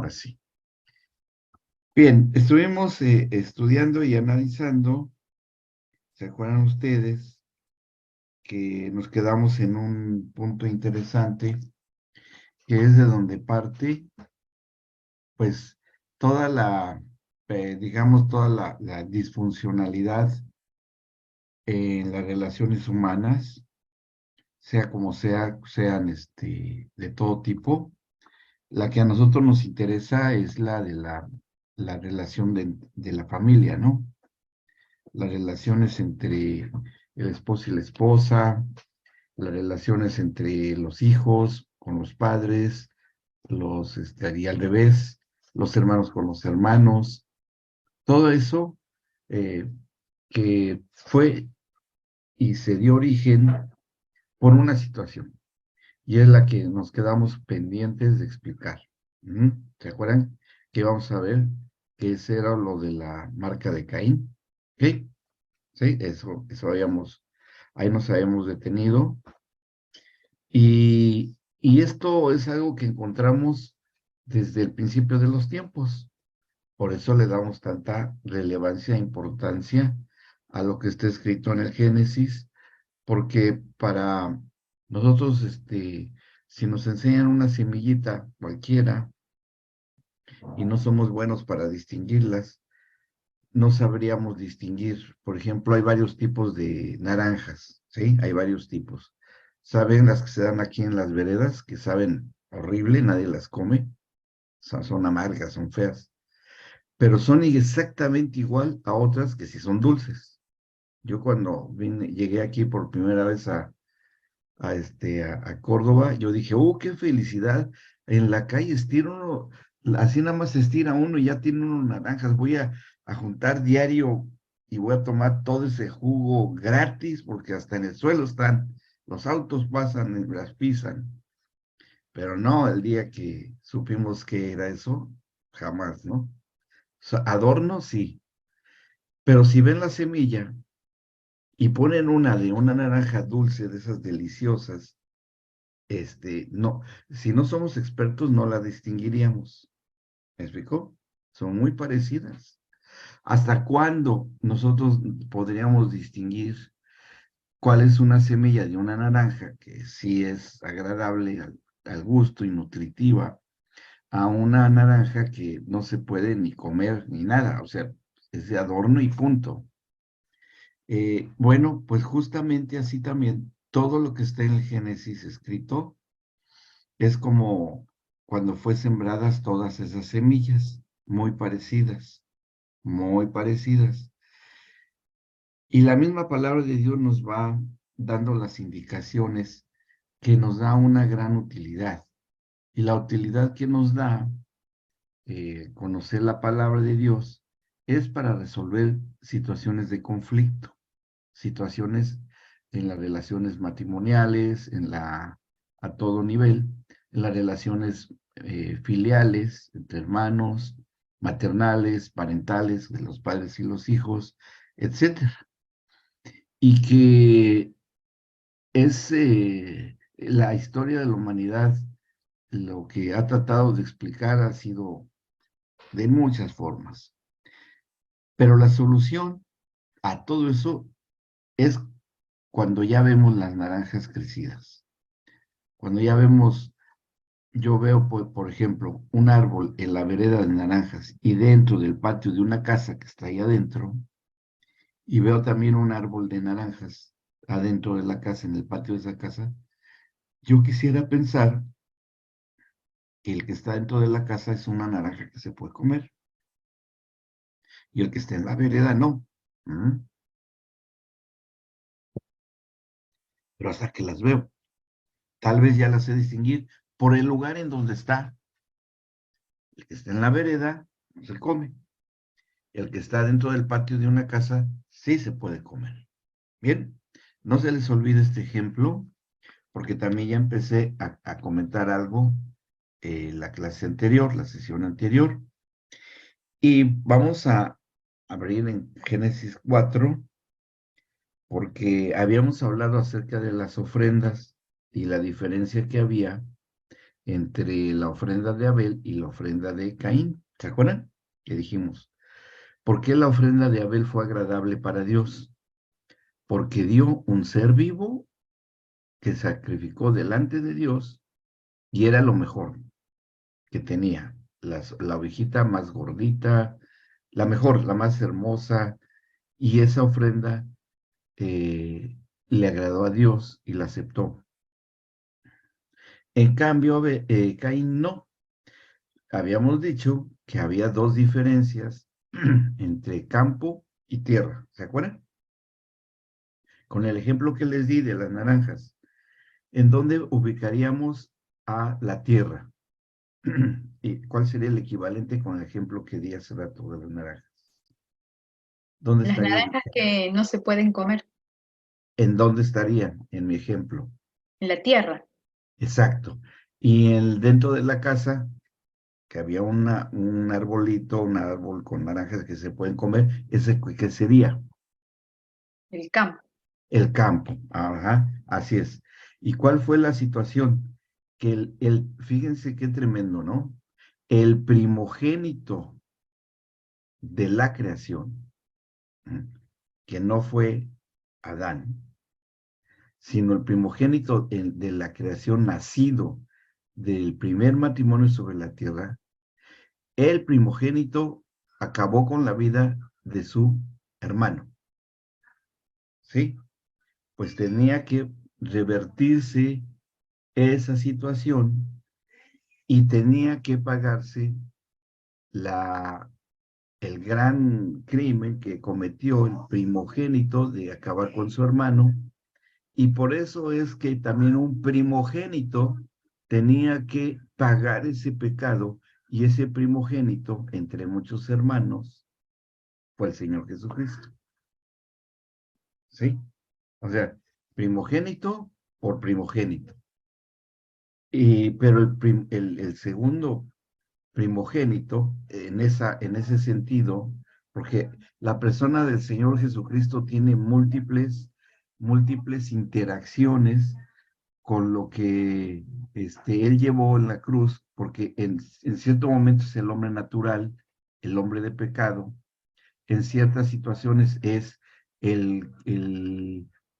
ahora sí. Bien, estuvimos estudiando y analizando, ¿se acuerdan ustedes? Que nos quedamos en un punto interesante, que es de donde parte, pues, toda la, digamos, toda la disfuncionalidad en las relaciones humanas, sea como sea, sean de todo tipo. La que a nosotros nos interesa es la de la relación de la familia, ¿no? Las relaciones entre el esposo y la esposa, las relaciones entre los hijos con los padres, y al revés, los hermanos con los hermanos, todo eso eh, que fue y se dio origen por una situación, y es la que nos quedamos pendientes de explicar. ¿Se acuerdan que íbamos a ver que ese era lo de la marca de Caín? ¿Ok? Sí, eso ahí nos habíamos detenido. Y esto es algo que encontramos desde el principio de los tiempos. Por eso le damos tanta relevancia e importancia a lo que está escrito en el Génesis, porque para nosotros, si nos enseñan una semillita cualquiera y no somos buenos para distinguirlas, no sabríamos distinguir. Por ejemplo, hay varios tipos de naranjas, ¿sí? Hay varios tipos. ¿Saben las que se dan aquí en las veredas, que saben horrible, nadie las come? Son amargas, son feas, pero son exactamente igual a otras que sí son dulces. Yo cuando llegué aquí por primera vez a Córdoba, yo dije, qué felicidad, en la calle estira uno, así nada más se estira uno y ya tiene uno naranjas, voy a juntar diario y voy a tomar todo ese jugo gratis, porque hasta en el suelo están, los autos pasan y las pisan, pero no, el día que supimos que era eso, jamás, ¿no? O sea, adorno, sí, pero si ven la semilla y ponen una de una naranja dulce, de esas deliciosas, no, si no somos expertos no la distinguiríamos. ¿Me explicó? Son muy parecidas. ¿Hasta cuándo nosotros podríamos distinguir cuál es una semilla de una naranja que sí es agradable al gusto y nutritiva, a una naranja que no se puede ni comer ni nada? O sea, es de adorno y punto. Bueno, pues justamente así también todo lo que está en el Génesis escrito es como cuando fue sembradas todas esas semillas, muy parecidas, muy parecidas. Y la misma palabra de Dios nos va dando las indicaciones que nos da una gran utilidad. Y la utilidad que nos da conocer la palabra de Dios es para resolver situaciones de conflicto, situaciones en las relaciones matrimoniales, a todo nivel, en las relaciones filiales, entre hermanos, maternales, parentales, de los padres y los hijos, etcétera. Y que es la historia de la humanidad, lo que ha tratado de explicar ha sido de muchas formas. Pero la solución a todo eso es cuando ya vemos las naranjas crecidas. Cuando ya vemos, yo veo, por ejemplo, un árbol en la vereda de naranjas y dentro del patio de una casa que está ahí adentro, y veo también un árbol de naranjas adentro de la casa, en el patio de esa casa, yo quisiera pensar que el que está dentro de la casa es una naranja que se puede comer, y el que está en la vereda no. Pero hasta que las veo, tal vez ya las sé distinguir por el lugar en donde está. El que está en la vereda no se come. El que está dentro del patio de una casa sí se puede comer. Bien, no se les olvide este ejemplo, porque también ya empecé a comentar algo la clase anterior, la sesión anterior. Y vamos a abrir en Génesis 4, porque habíamos hablado acerca de las ofrendas y la diferencia que había entre la ofrenda de Abel y la ofrenda de Caín. ¿Se acuerdan? Que dijimos, ¿por qué la ofrenda de Abel fue agradable para Dios? Porque dio un ser vivo que sacrificó delante de Dios y era lo mejor que tenía. La ovejita más gordita, la mejor, la más hermosa, y esa ofrenda le agradó a Dios y la aceptó. En cambio, Caín no. Habíamos dicho que había dos diferencias entre campo y tierra. ¿Se acuerdan? Con el ejemplo que les di de las naranjas, ¿en dónde ubicaríamos a la tierra? ¿Y cuál sería el equivalente con el ejemplo que di hace rato de las naranjas? ¿Dónde Las estaría naranjas ubicado? que no se pueden comer ¿En dónde estarían? En mi ejemplo. en la tierra, Exacto. Y dentro de la casa, que había un arbolito, un árbol con naranjas que se pueden comer, ¿ese qué sería? el campo. El campo. Ajá, así es. ¿Y cuál fue la situación? Que fíjense qué tremendo, ¿no? El primogénito de la creación, que no fue Adán, sino el primogénito de la creación nacido del primer matrimonio sobre la tierra, el primogénito acabó con la vida de su hermano, ¿sí? Pues tenía que revertirse esa situación y tenía que pagarse la, el gran crimen que cometió el primogénito de acabar con su hermano. Y por eso es que también un primogénito tenía que pagar ese pecado, y ese primogénito, entre muchos hermanos, fue el Señor Jesucristo. ¿Sí? O sea, primogénito por primogénito. Pero el segundo primogénito, en ese sentido, porque la persona del Señor Jesucristo tiene múltiples interacciones con lo que él llevó en la cruz, porque en cierto momento es el hombre natural, el hombre de pecado, en ciertas situaciones es el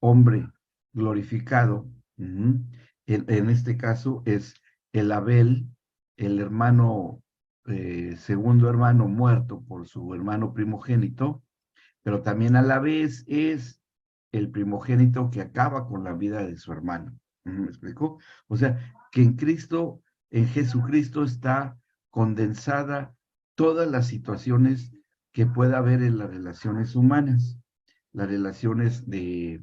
hombre glorificado. En este caso es el Abel, el hermano, segundo hermano muerto por su hermano primogénito, pero también a la vez es el primogénito que acaba con la vida de su hermano. ¿Me explico? O sea, que en Cristo, en Jesucristo está condensada todas las situaciones que pueda haber en las relaciones humanas, las relaciones de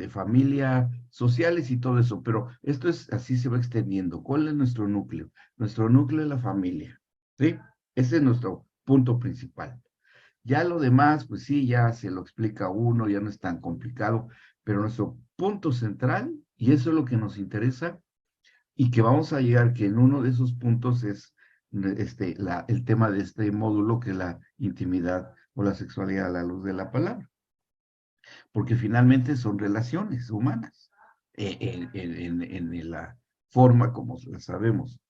familia, sociales y todo eso, pero esto es así, se va extendiendo. ¿Cuál es nuestro núcleo? Nuestro núcleo es la familia, ¿sí? Ese es nuestro punto principal. Ya lo demás, pues sí, ya se lo explica uno, ya no es tan complicado, pero nuestro punto central, y eso es lo que nos interesa, y que vamos a llegar, que en uno de esos puntos es el tema de este módulo, que es la intimidad o la sexualidad a la luz de la palabra, porque finalmente son relaciones humanas, en la forma como la sabemos.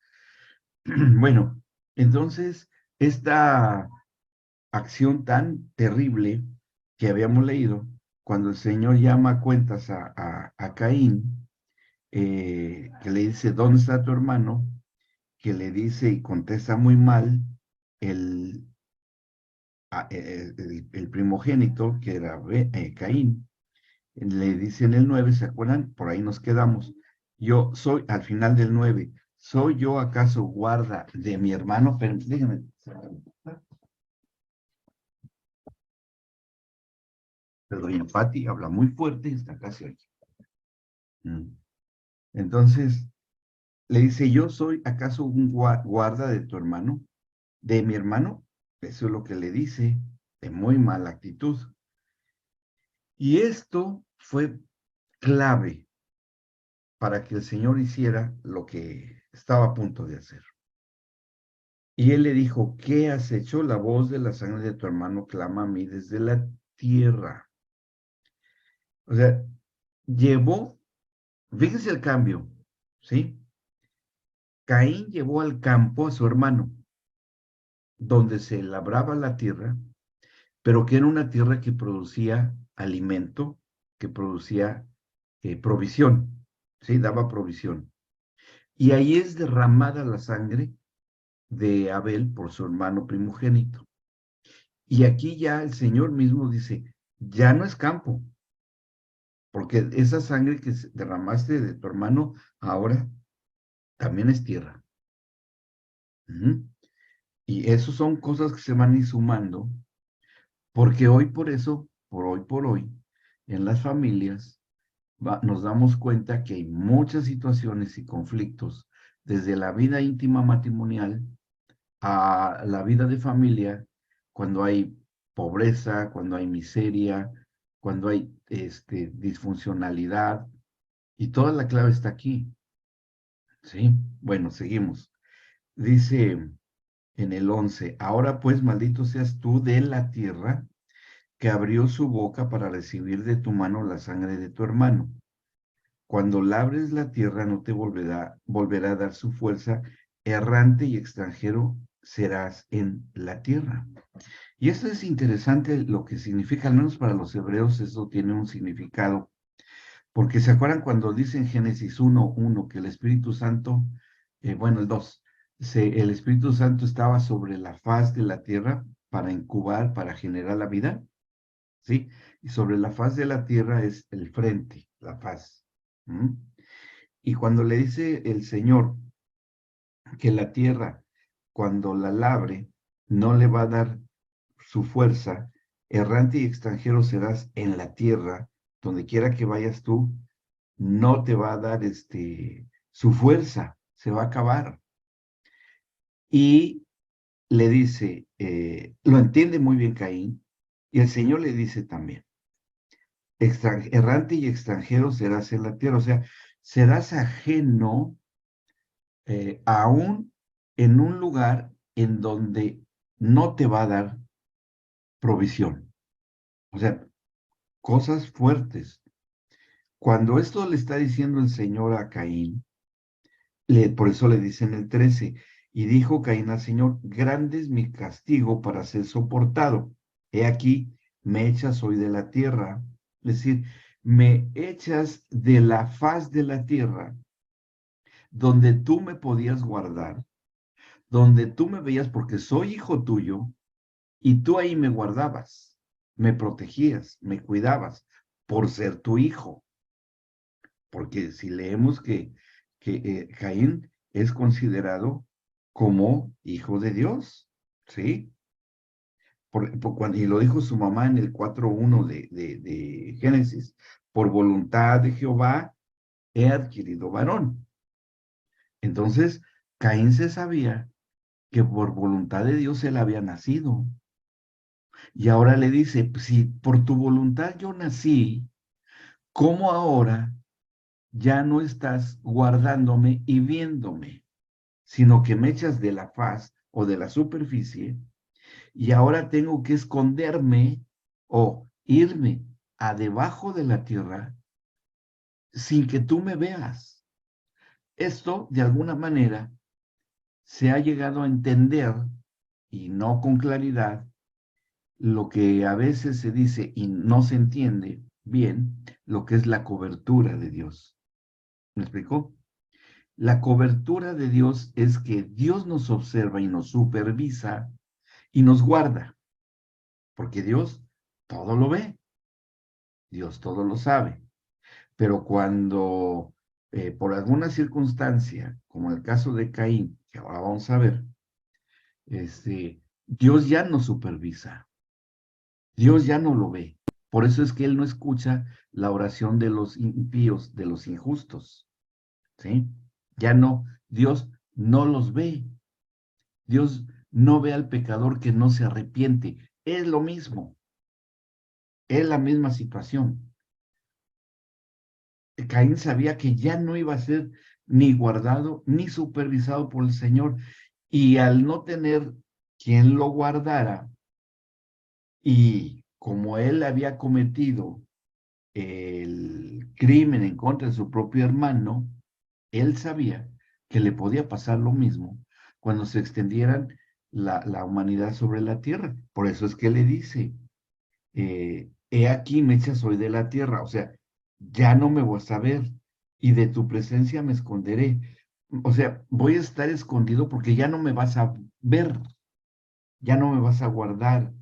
Bueno, entonces, esta acción tan terrible que habíamos leído, cuando el Señor llama a cuentas a Caín, que le dice, ¿dónde está tu hermano? Que le dice y contesta muy mal el, el primogénito, que era Caín, le dice en el 9, ¿se acuerdan? Por ahí nos quedamos. Yo soy, al final del 9, ¿soy yo acaso guarda de mi hermano? Pero déjenme. Pero doña Patti habla muy fuerte y está casi aquí. Entonces, le dice, ¿yo soy acaso un guarda de tu hermano? ¿De mi hermano? Eso es lo que le dice, de muy mala actitud. Y esto fue clave para que el Señor hiciera lo que estaba a punto de hacer. Y él le dijo, ¿qué has hecho? La voz de la sangre de tu hermano clama a mí desde la tierra. O sea, llevó, fíjense el cambio, ¿sí? Caín llevó al campo a su hermano, donde se labraba la tierra, pero que era una tierra que producía alimento, que producía provisión, ¿sí? Daba provisión. Y ahí es derramada la sangre de Abel por su hermano primogénito. Y aquí ya el Señor mismo dice, ya no es campo, porque esa sangre que derramaste de tu hermano ahora también es tierra. Y eso son cosas que se van a ir sumando, porque hoy por eso, por hoy, en las familias nos damos cuenta que hay muchas situaciones y conflictos, desde la vida íntima matrimonial a la vida de familia, cuando hay pobreza, cuando hay miseria, cuando hay disfuncionalidad, y toda la clave está aquí, ¿sí? Bueno, seguimos. Dice en el 11, ahora pues maldito seas tú de la tierra que abrió su boca para recibir de tu mano la sangre de tu hermano. Cuando labres la tierra no te volverá a dar su fuerza, errante y extranjero serás en la tierra. Y esto es interesante lo que significa, al menos para los hebreos, eso tiene un significado, porque se acuerdan cuando dice en Génesis 1:1 que el Espíritu Santo, bueno, el 2, el Espíritu Santo estaba sobre la faz de la tierra para incubar, para generar la vida, ¿sí? Y sobre la faz de la tierra es el frente, la faz. ¿Mm? Y cuando le dice el Señor que la tierra, cuando la labre, no le va a dar su fuerza, errante y extranjero serás en la tierra, donde quiera que vayas tú, no te va a dar su fuerza, se va a acabar. Y le dice, lo entiende muy bien Caín, y el Señor le dice también, errante y extranjero serás en la tierra, o sea, serás ajeno aún en un lugar en donde no te va a dar provisión. O sea, cosas fuertes. Cuando esto le está diciendo el Señor a Caín, por eso le dice en el 13, y dijo Caín al Señor, grande es mi castigo para ser soportado. He aquí, me echas hoy de la tierra. Es decir, me echas de la faz de la tierra, donde tú me podías guardar, donde tú me veías porque soy hijo tuyo, y tú ahí me guardabas, me protegías, me cuidabas por ser tu hijo. Porque si leemos que Caín es considerado como hijo de Dios, ¿sí? Y lo dijo su mamá en el 4:1 de Génesis, por voluntad de Jehová he adquirido varón. Entonces, Caín se sabía que por voluntad de Dios él había nacido. Y ahora le dice, pues, si por tu voluntad yo nací, ¿cómo ahora ya no estás guardándome y viéndome, sino que me echas de la faz o de la superficie y ahora tengo que esconderme o irme a debajo de la tierra sin que tú me veas? Esto, de alguna manera, se ha llegado a entender, y no con claridad, lo que a veces se dice y no se entiende bien, lo que es la cobertura de Dios. ¿Me explicó? La cobertura de Dios es que Dios nos observa y nos supervisa y nos guarda, porque Dios todo lo ve, Dios todo lo sabe. Pero cuando por alguna circunstancia, como el caso de Caín, que ahora vamos a ver, Dios ya no supervisa, Dios ya no lo ve. Por eso es que Él no escucha la oración de los impíos, de los injustos, ¿sí? Ya no, Dios no los ve. Dios no ve al pecador que no se arrepiente. Es lo mismo, es la misma situación. Caín sabía que ya no iba a ser ni guardado ni supervisado por el Señor. Y al no tener quien lo guardara, y como él había cometido el crimen en contra de su propio hermano, él sabía que le podía pasar lo mismo cuando se extendieran la humanidad sobre la tierra. Por eso es que le dice, he aquí mecha soy de la tierra, o sea, ya no me vas a ver y de tu presencia me esconderé. O sea, voy a estar escondido porque ya no me vas a ver, ya no me vas a guardar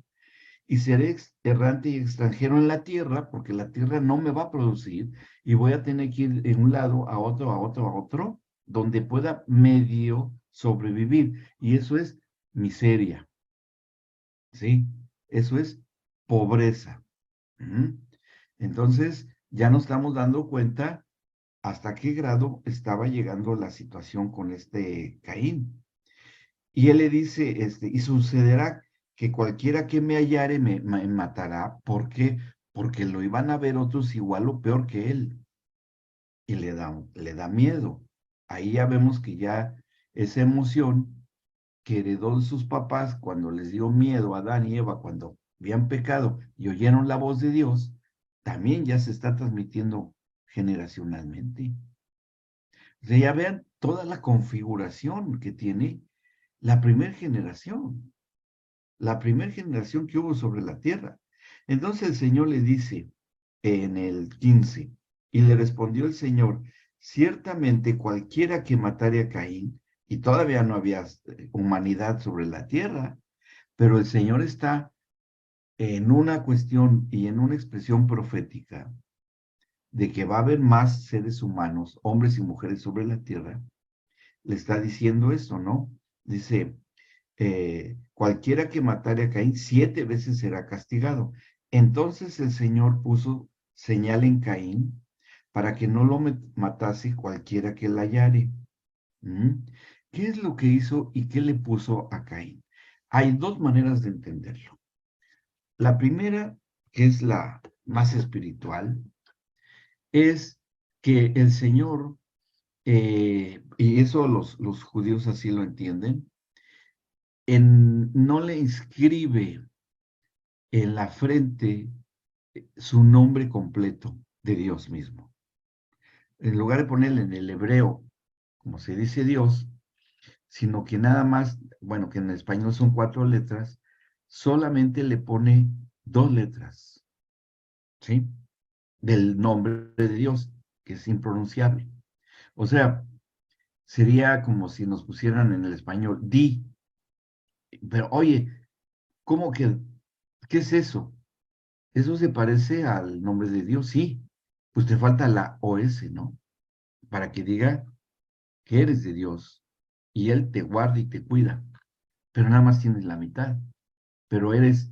y seré errante y extranjero en la tierra porque la tierra no me va a producir y voy a tener que ir de un lado a otro, a otro, a otro, donde pueda medio sobrevivir. Y eso es miseria, ¿sí? Eso es pobreza. Ujú. Entonces, ya nos estamos dando cuenta hasta qué grado estaba llegando la situación con este Caín. Y él le dice, y sucederá que cualquiera que me hallare me matará. ¿Por qué? Porque lo iban a ver otros igual o peor que él. Y le da miedo. Ahí ya vemos que ya esa emoción que heredó de sus papás cuando les dio miedo a Adán y Eva cuando habían pecado y oyeron la voz de Dios, también ya se está transmitiendo generacionalmente. O sea, ya vean toda la configuración que tiene la primera generación que hubo sobre la tierra. Entonces el Señor le dice en el 15, y le respondió el Señor, ciertamente cualquiera que matare a Caín, y todavía no había humanidad sobre la tierra, pero el Señor está en una cuestión y en una expresión profética de que va a haber más seres humanos, hombres y mujeres sobre la tierra, le está diciendo eso, ¿no? Dice, cualquiera que matare a Caín 7 veces será castigado. Entonces el Señor puso señal en Caín para que no lo matase cualquiera que la hallare. ¿Mm? ¿Qué es lo que hizo y qué le puso a Caín? Hay dos maneras de entenderlo. La primera, que es la más espiritual, es que el Señor, y eso los judíos así lo entienden, no le inscribe en la frente su nombre completo de Dios mismo. En lugar de ponerle en el hebreo, como se dice Dios, sino que nada más, bueno, que en español son 4 letras, solamente le pone 2 letras, ¿sí? Del nombre de Dios, que es impronunciable. O sea, sería como si nos pusieran en el español di, pero oye, ¿cómo que, qué es eso? ¿Eso se parece al nombre de Dios? Sí, pues te falta la OS, ¿no? Para que diga que eres de Dios y Él te guarda y te cuida, pero nada más tienes la mitad. Pero ¿eres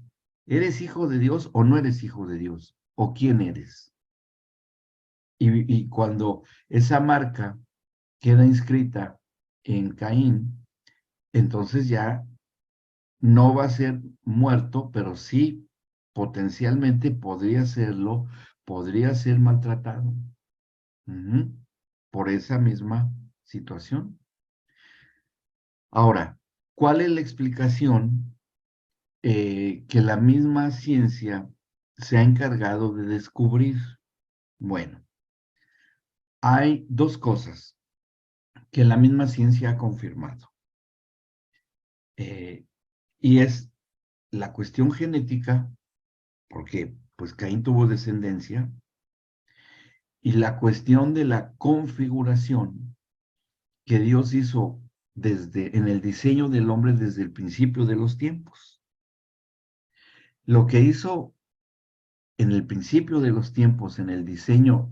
hijo de Dios o no eres hijo de Dios? ¿O quién eres? Y cuando esa marca queda inscrita en Caín, entonces ya no va a ser muerto, pero sí potencialmente podría serlo, podría ser maltratado. Ujú. Por esa misma situación. Ahora, ¿cuál es la explicación que la misma ciencia se ha encargado de descubrir? Bueno, hay dos cosas que la misma ciencia ha confirmado. eh, y es la cuestión genética, porque pues Caín tuvo descendencia, y la cuestión de la configuración que Dios hizo en el diseño del hombre desde el principio de los tiempos. Lo que hizo en el principio de los tiempos, en el diseño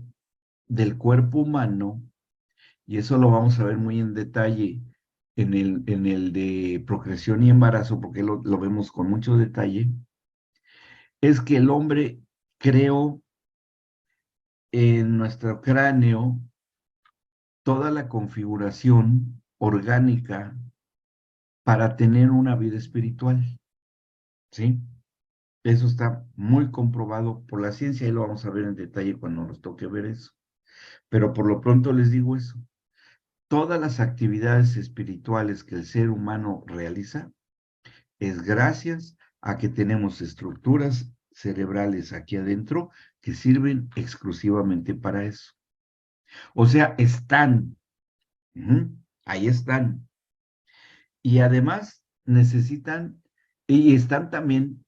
del cuerpo humano, y eso lo vamos a ver muy en detalle en el de procreación y embarazo, porque lo vemos con mucho detalle, es que el hombre creó en nuestro cráneo toda la configuración orgánica para tener una vida espiritual, ¿sí? Eso está muy comprobado por la ciencia y lo vamos a ver en detalle cuando nos toque ver eso. Pero por lo pronto les digo eso. Todas las actividades espirituales que el ser humano realiza es gracias a que tenemos estructuras cerebrales aquí adentro que sirven exclusivamente para eso. O sea, están. Ahí están. Y además necesitan, y están también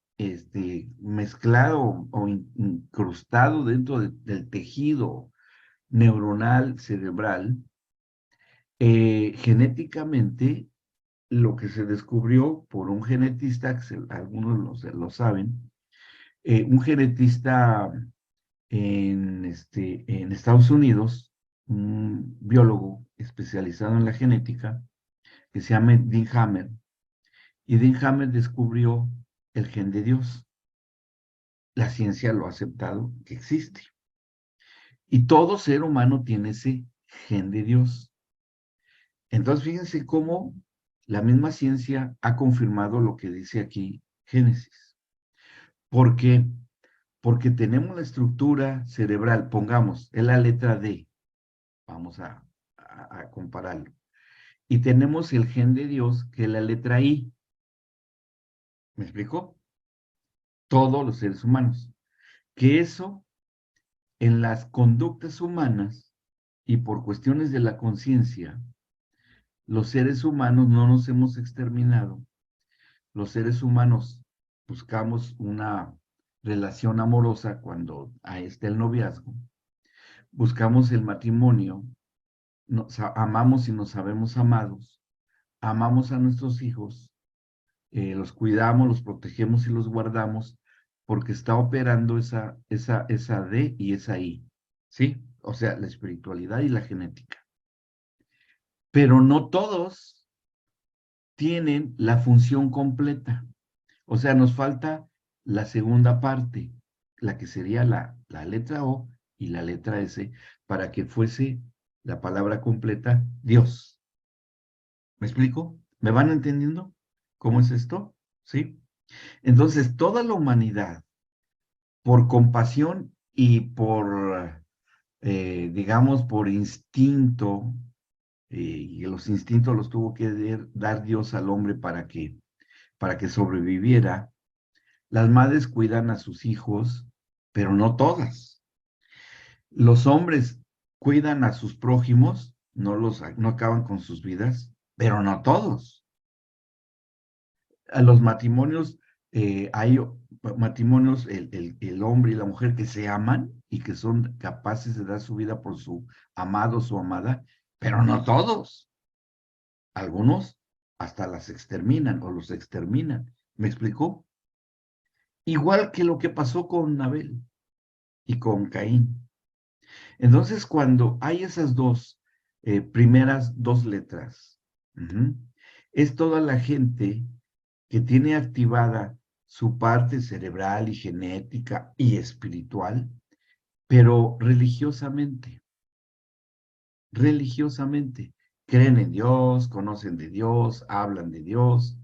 mezclado o incrustado dentro del tejido neuronal cerebral, genéticamente, lo que se descubrió por un genetista, algunos lo saben, un genetista en Estados Unidos, un biólogo especializado en la genética, que se llama Dean Hammer, y Dean Hammer descubrió el gen de Dios. La ciencia lo ha aceptado que existe. Y todo ser humano tiene ese gen de Dios. Entonces, fíjense cómo la misma ciencia ha confirmado lo que dice aquí Génesis. ¿Por qué? Porque tenemos la estructura cerebral, pongamos, es la letra D, vamos a compararlo. Y tenemos el gen de Dios, que es la letra I. ¿Me explico? Todos los seres humanos. Que eso, en las conductas humanas y por cuestiones de la conciencia, los seres humanos no nos hemos exterminado. Los seres humanos buscamos una relación amorosa cuando ahí está el noviazgo. Buscamos el matrimonio, nos amamos y nos sabemos amados, amamos a nuestros hijos, los cuidamos, los protegemos y los guardamos porque está operando esa D y esa I, ¿sí? O sea, la espiritualidad y la genética. Pero no todos tienen la función completa. O sea, nos falta la segunda parte, la que sería la letra O y la letra S, para que fuese la palabra completa Dios. ¿Me explico? ¿Me van entendiendo cómo es esto? ¿Sí? Entonces, toda la humanidad, por compasión y por, digamos, por instinto, y los instintos los tuvo que dar Dios al hombre para que sobreviviera. Las madres cuidan a sus hijos, pero no todas. Los hombres cuidan a sus prójimos, no acaban con sus vidas, pero no todos. A los matrimonios, hay matrimonios, el hombre y la mujer que se aman y que son capaces de dar su vida por su amado o su amada, pero no todos. Algunos hasta las exterminan o los exterminan. ¿Me explicó? Igual que lo que pasó con Abel y con Caín. Entonces, cuando hay esas dos primeras dos letras, es toda la gente que tiene activada su parte cerebral y genética y espiritual, pero religiosamente, creen en Dios, conocen de Dios, hablan de Dios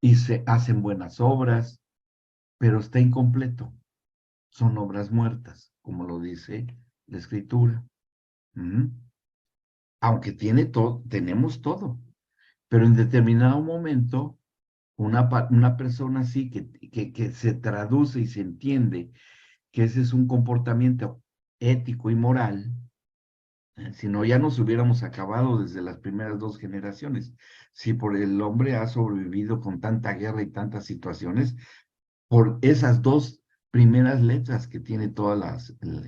y se hacen buenas obras, pero está incompleto. Son obras muertas, como lo dice la Escritura. Aunque tenemos todo, pero en determinado momento, una persona así que se traduce y se entiende que ese es un comportamiento ético y moral, si no ya nos hubiéramos acabado desde las primeras dos generaciones. Si por el hombre ha sobrevivido con tanta guerra y tantas situaciones, por esas dos primeras letras que tiene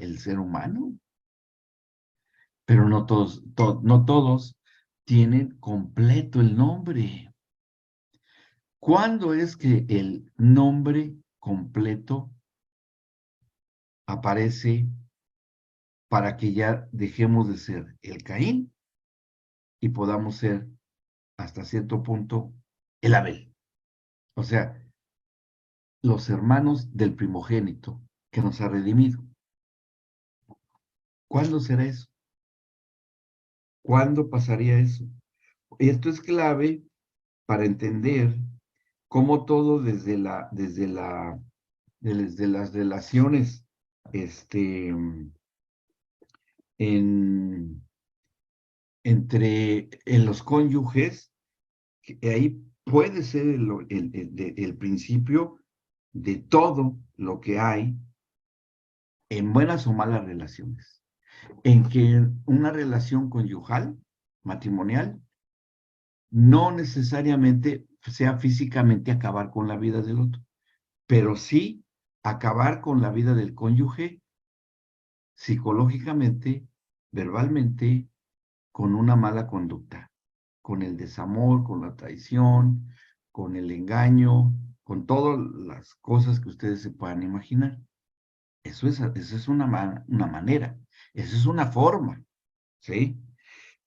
el ser humano. Pero no todos tienen completo el nombre. ¿Cuándo es que el nombre completo aparece para que ya dejemos de ser el Caín y podamos ser hasta cierto punto el Abel? O sea, los hermanos del primogénito que nos ha redimido. ¿Cuándo será eso? ¿Cuándo pasaría eso? Esto es clave para entender cómo todo desde las relaciones en, en los cónyuges, que ahí puede ser el principio de todo lo que hay en buenas o malas relaciones. En que una relación conyugal, matrimonial, no necesariamente sea físicamente acabar con la vida del otro, pero sí acabar con la vida del cónyuge psicológicamente, verbalmente, con una mala conducta, con el desamor, con la traición, con el engaño, con todas las cosas que ustedes se puedan imaginar. Eso es una manera, eso es una forma, ¿sí?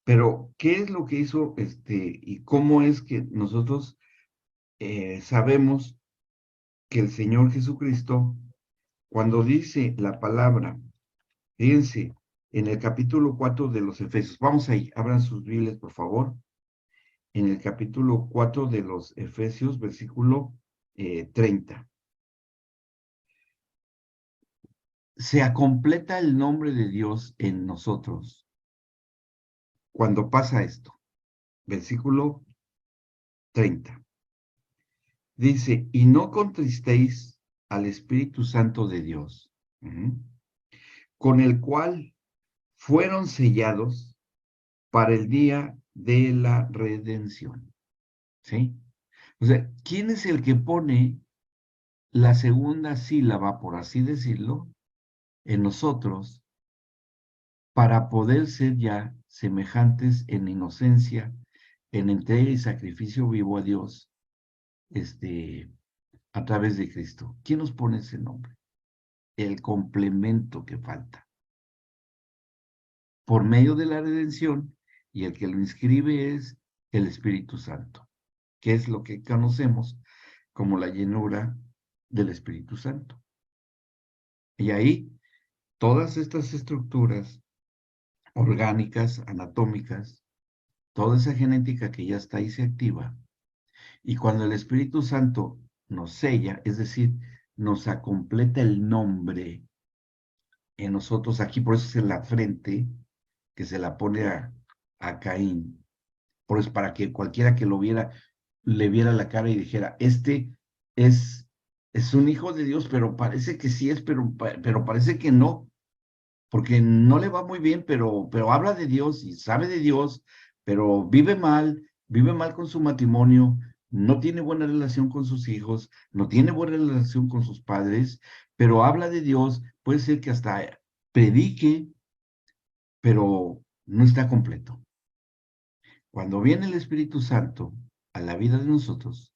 Pero, ¿qué es lo que hizo y cómo es que nosotros sabemos que el Señor Jesucristo, cuando dice la palabra, fíjense, en el capítulo 4 de los Efesios, vamos ahí, abran sus Biblias, por favor, en el capítulo 4 de los Efesios, versículo 30. Se completa el nombre de Dios en nosotros cuando pasa esto. Versículo 30. Dice, y no contristéis al Espíritu Santo de Dios, con el cual fueron sellados para el día de la redención. ¿Sí? O sea, ¿quién es el que pone la segunda sílaba, por así decirlo, en nosotros para poder ser ya semejantes en inocencia, en entrega y sacrificio vivo a Dios, a través de Cristo? ¿Quién nos pone ese nombre? El complemento que falta. Por medio de la redención, y el que lo inscribe es el Espíritu Santo, que es lo que conocemos como la llenura del Espíritu Santo. Y ahí, todas estas estructuras orgánicas, anatómicas, toda esa genética que ya está ahí se activa. Y cuando el Espíritu Santo nos sella, es decir, nos completa el nombre en nosotros, aquí por eso es en la frente, que se la pone a Caín, por eso para que cualquiera que lo viera, le viera la cara y dijera, es, es un hijo de Dios, pero parece que sí es, pero parece que no, porque no le va muy bien, pero habla de Dios y sabe de Dios, pero vive mal con su matrimonio, no tiene buena relación con sus hijos, no tiene buena relación con sus padres, pero habla de Dios, puede ser que hasta predique, pero no está completo. Cuando viene el Espíritu Santo a la vida de nosotros,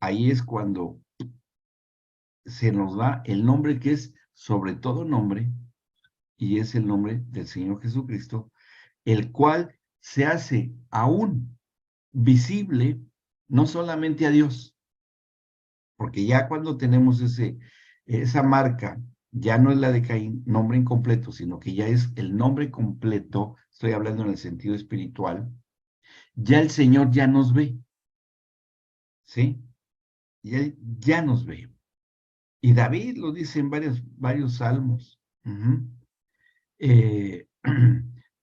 ahí es cuando se nos da el nombre que es sobre todo nombre, y es el nombre del Señor Jesucristo, el cual se hace aún visible no solamente a Dios, porque ya cuando tenemos esa marca, ya no es la de Caín, nombre incompleto, sino que ya es el nombre completo, estoy hablando en el sentido espiritual, ya el Señor ya nos ve, ¿sí? Y Él ya nos ve. Y David lo dice en varios salmos. Eh,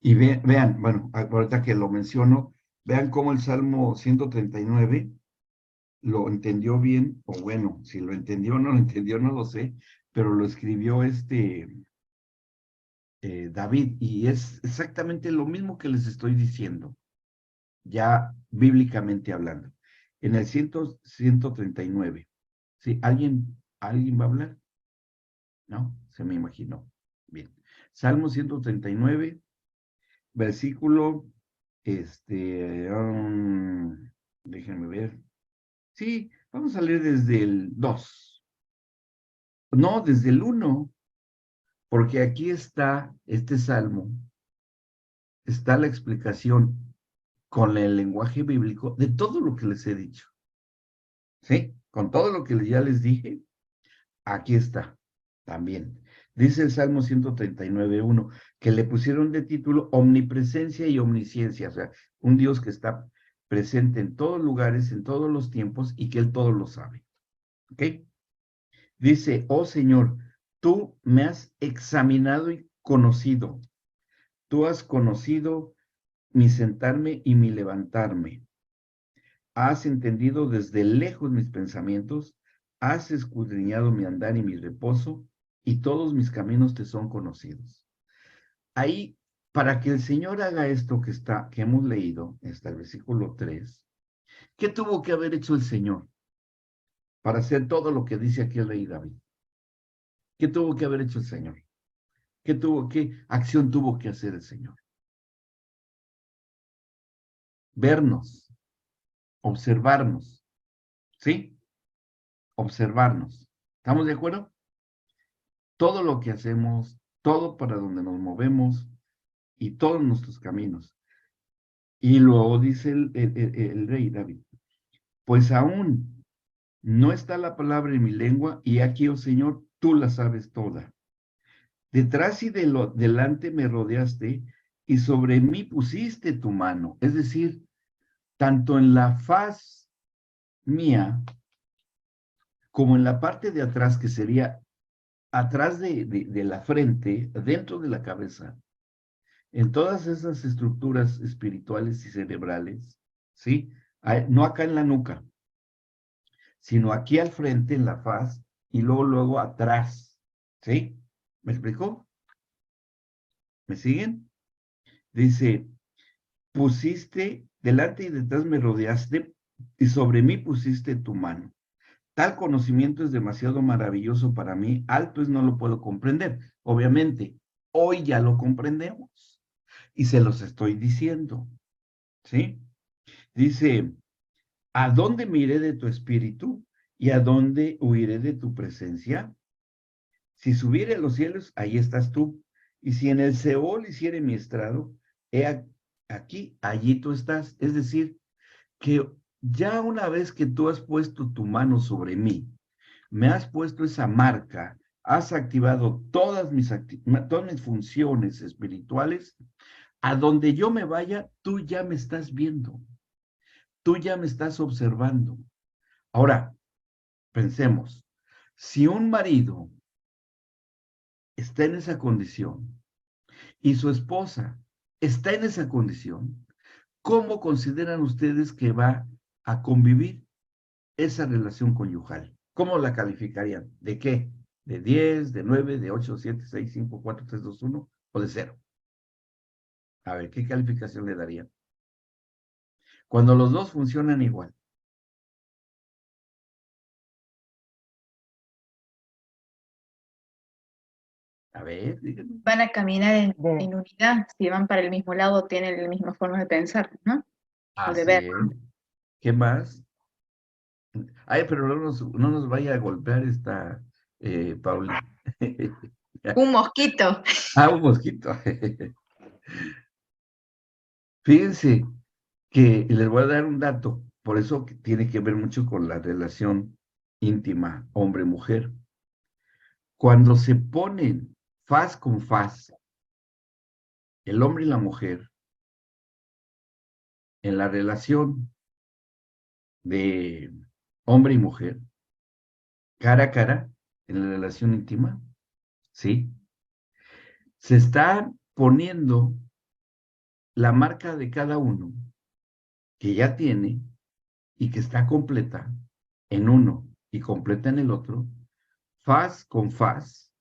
y vean, bueno, ahorita que lo menciono, vean cómo el Salmo 139 lo entendió bien, o bueno, si lo entendió o no lo entendió, no lo sé, pero lo escribió David, y es exactamente lo mismo que les estoy diciendo, ya bíblicamente hablando. En el 139, ¿sí? ¿Alguien va a hablar? ¿No? Se me imaginó. Bien. Salmo 139, versículo, déjenme ver. Sí, vamos a leer desde el 2. No, desde el 1, porque aquí está este salmo, está la explicación con el lenguaje bíblico de todo lo que les he dicho. ¿Sí? Con todo lo que ya les dije, aquí está también. Dice el Salmo 139:1, que le pusieron de título omnipresencia y omnisciencia, o sea, un Dios que está presente en todos lugares, en todos los tiempos y que Él todo lo sabe. ¿Ok? Dice, oh Señor, tú me has examinado y conocido. Tú has conocido mi sentarme y mi levantarme. Has entendido desde lejos mis pensamientos. Has escudriñado mi andar y mi reposo, y todos mis caminos te son conocidos. Ahí para que el Señor haga esto que hemos leído, hasta el versículo 3, ¿qué tuvo que haber hecho el Señor para hacer todo lo que dice aquí el rey David? ¿Qué tuvo que haber hecho el Señor? ¿Qué acción tuvo que hacer el Señor? Vernos, observarnos, ¿sí? Observarnos. ¿Estamos de acuerdo? Todo lo que hacemos, todo para donde nos movemos y todos nuestros caminos. Y luego dice el rey David, pues aún no está la palabra en mi lengua y aquí, oh Señor, tú la sabes toda. Detrás y delante me rodeaste y sobre mí pusiste tu mano. Es decir, tanto en la faz mía como en la parte de atrás, que sería atrás de la frente, dentro de la cabeza, en todas esas estructuras espirituales y cerebrales, ¿sí? No acá en la nuca, sino aquí al frente, en la faz, y luego atrás, ¿sí? ¿Me explicó? ¿Me siguen? Dice, pusiste, delante y detrás me rodeaste, y sobre mí pusiste tu mano. Tal conocimiento es demasiado maravilloso para mí, alto es no lo puedo comprender. Obviamente, hoy ya lo comprendemos, y se los estoy diciendo, ¿sí? Dice, ¿a dónde me iré de tu espíritu? ¿Y a dónde huiré de tu presencia? Si subiere a los cielos, ahí estás tú. Y si en el Seol hiciere mi estrado, aquí, allí tú estás. Es decir, que ya una vez que tú has puesto tu mano sobre mí, me has puesto esa marca, has activado todas mis funciones espirituales, a donde yo me vaya, tú ya me estás viendo, tú ya me estás observando. Ahora, pensemos, si un marido está en esa condición y su esposa está en esa condición, ¿cómo consideran ustedes que va a convivir esa relación conyugal? ¿Cómo la calificarían? ¿De qué? ¿De 10, de 9, de 8, 7, 6, 5, 4, 3, 2, 1 o de 0? A ver, ¿qué calificación le darían? Cuando los dos funcionan igual. A ver, díganme. Van a caminar en unidad, si van para el mismo lado, tienen la misma forma de pensar, ¿no? O de Así ver. es. ¿Qué más? Ay, pero no nos vaya a golpear esta Pauli. Un mosquito. Ah, un mosquito. Fíjense que les voy a dar un dato, por eso que tiene que ver mucho con la relación íntima hombre-mujer. Cuando se ponen faz con faz, el hombre y la mujer, en la relación de hombre y mujer, cara a cara, en la relación íntima, ¿sí? Se está poniendo la marca de cada uno que ya tiene y que está completa en uno y completa en el otro, faz con faz.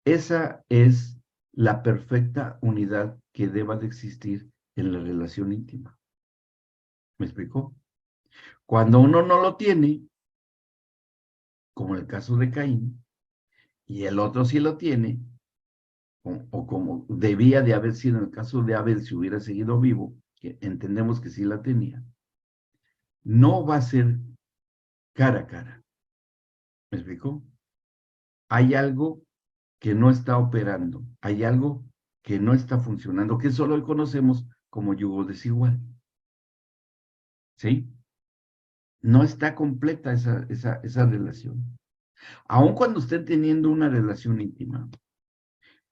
Esa es la perfecta unidad que deba de existir en la relación íntima. ¿Me explicó? Cuando uno no lo tiene, como en el caso de Caín, y el otro sí lo tiene, o como debía de haber sido en el caso de Abel si hubiera seguido vivo, que entendemos que sí la tenía, no va a ser cara a cara. ¿Me explicó? Hay algo que no está operando, hay algo que no está funcionando, que solo hoy conocemos como yugo desigual. ¿Sí? No está completa esa relación. Aun cuando estén teniendo una relación íntima,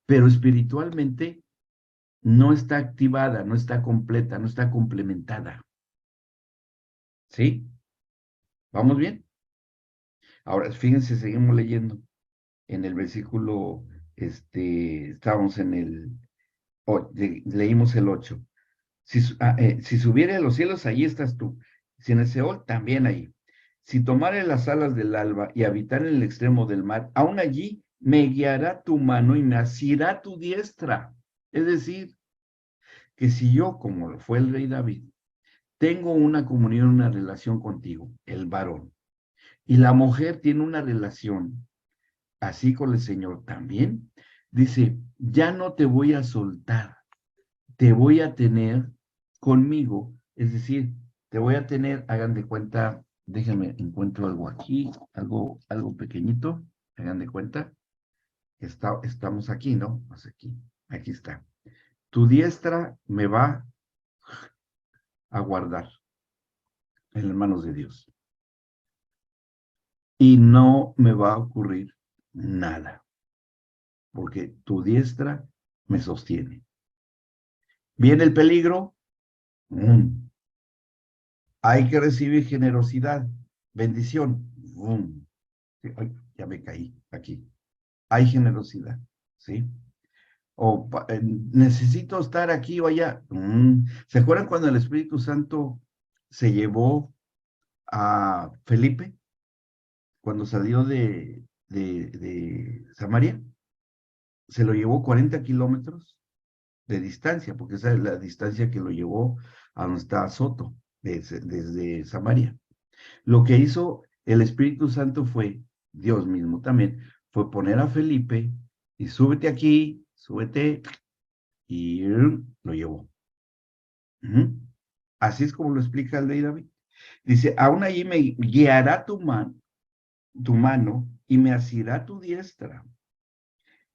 pero espiritualmente no está activada, no está completa, no está complementada. ¿Sí? ¿Vamos bien? Ahora, fíjense, seguimos leyendo. En el versículo, estábamos en leímos el 8. Si subiere a los cielos, allí estás tú. Si en el Seol, también ahí. Si tomare las alas del alba y habitar en el extremo del mar, aún allí me guiará tu mano y me asirá tu diestra. Es decir, que si yo, como lo fue el rey David, tengo una comunión, una relación contigo, el varón, y la mujer tiene una relación así con el Señor también, dice, ya no te voy a soltar, te voy a tener conmigo, es decir, te voy a tener, hagan de cuenta, déjenme, encuentro algo aquí, algo pequeñito, hagan de cuenta, estamos aquí, ¿no? Pues aquí está. Tu diestra me va a guardar en las manos de Dios y no me va a ocurrir nada, porque tu diestra me sostiene. Viene el peligro, hay que recibir generosidad, bendición. Ay, ya me caí aquí. Hay generosidad, ¿sí? O necesito estar aquí o allá. ¿Se acuerdan cuando el Espíritu Santo se llevó a Felipe cuando salió de Samaria? Se lo llevó 40 kilómetros de distancia, porque esa es la distancia que lo llevó a donde está Soto, desde Samaria. Lo que hizo el Espíritu Santo fue, Dios mismo también, fue poner a Felipe y súbete aquí, súbete, y lo llevó. Así es como lo explica el rey David. Dice, aún allí me guiará tu mano y me asirá tu diestra.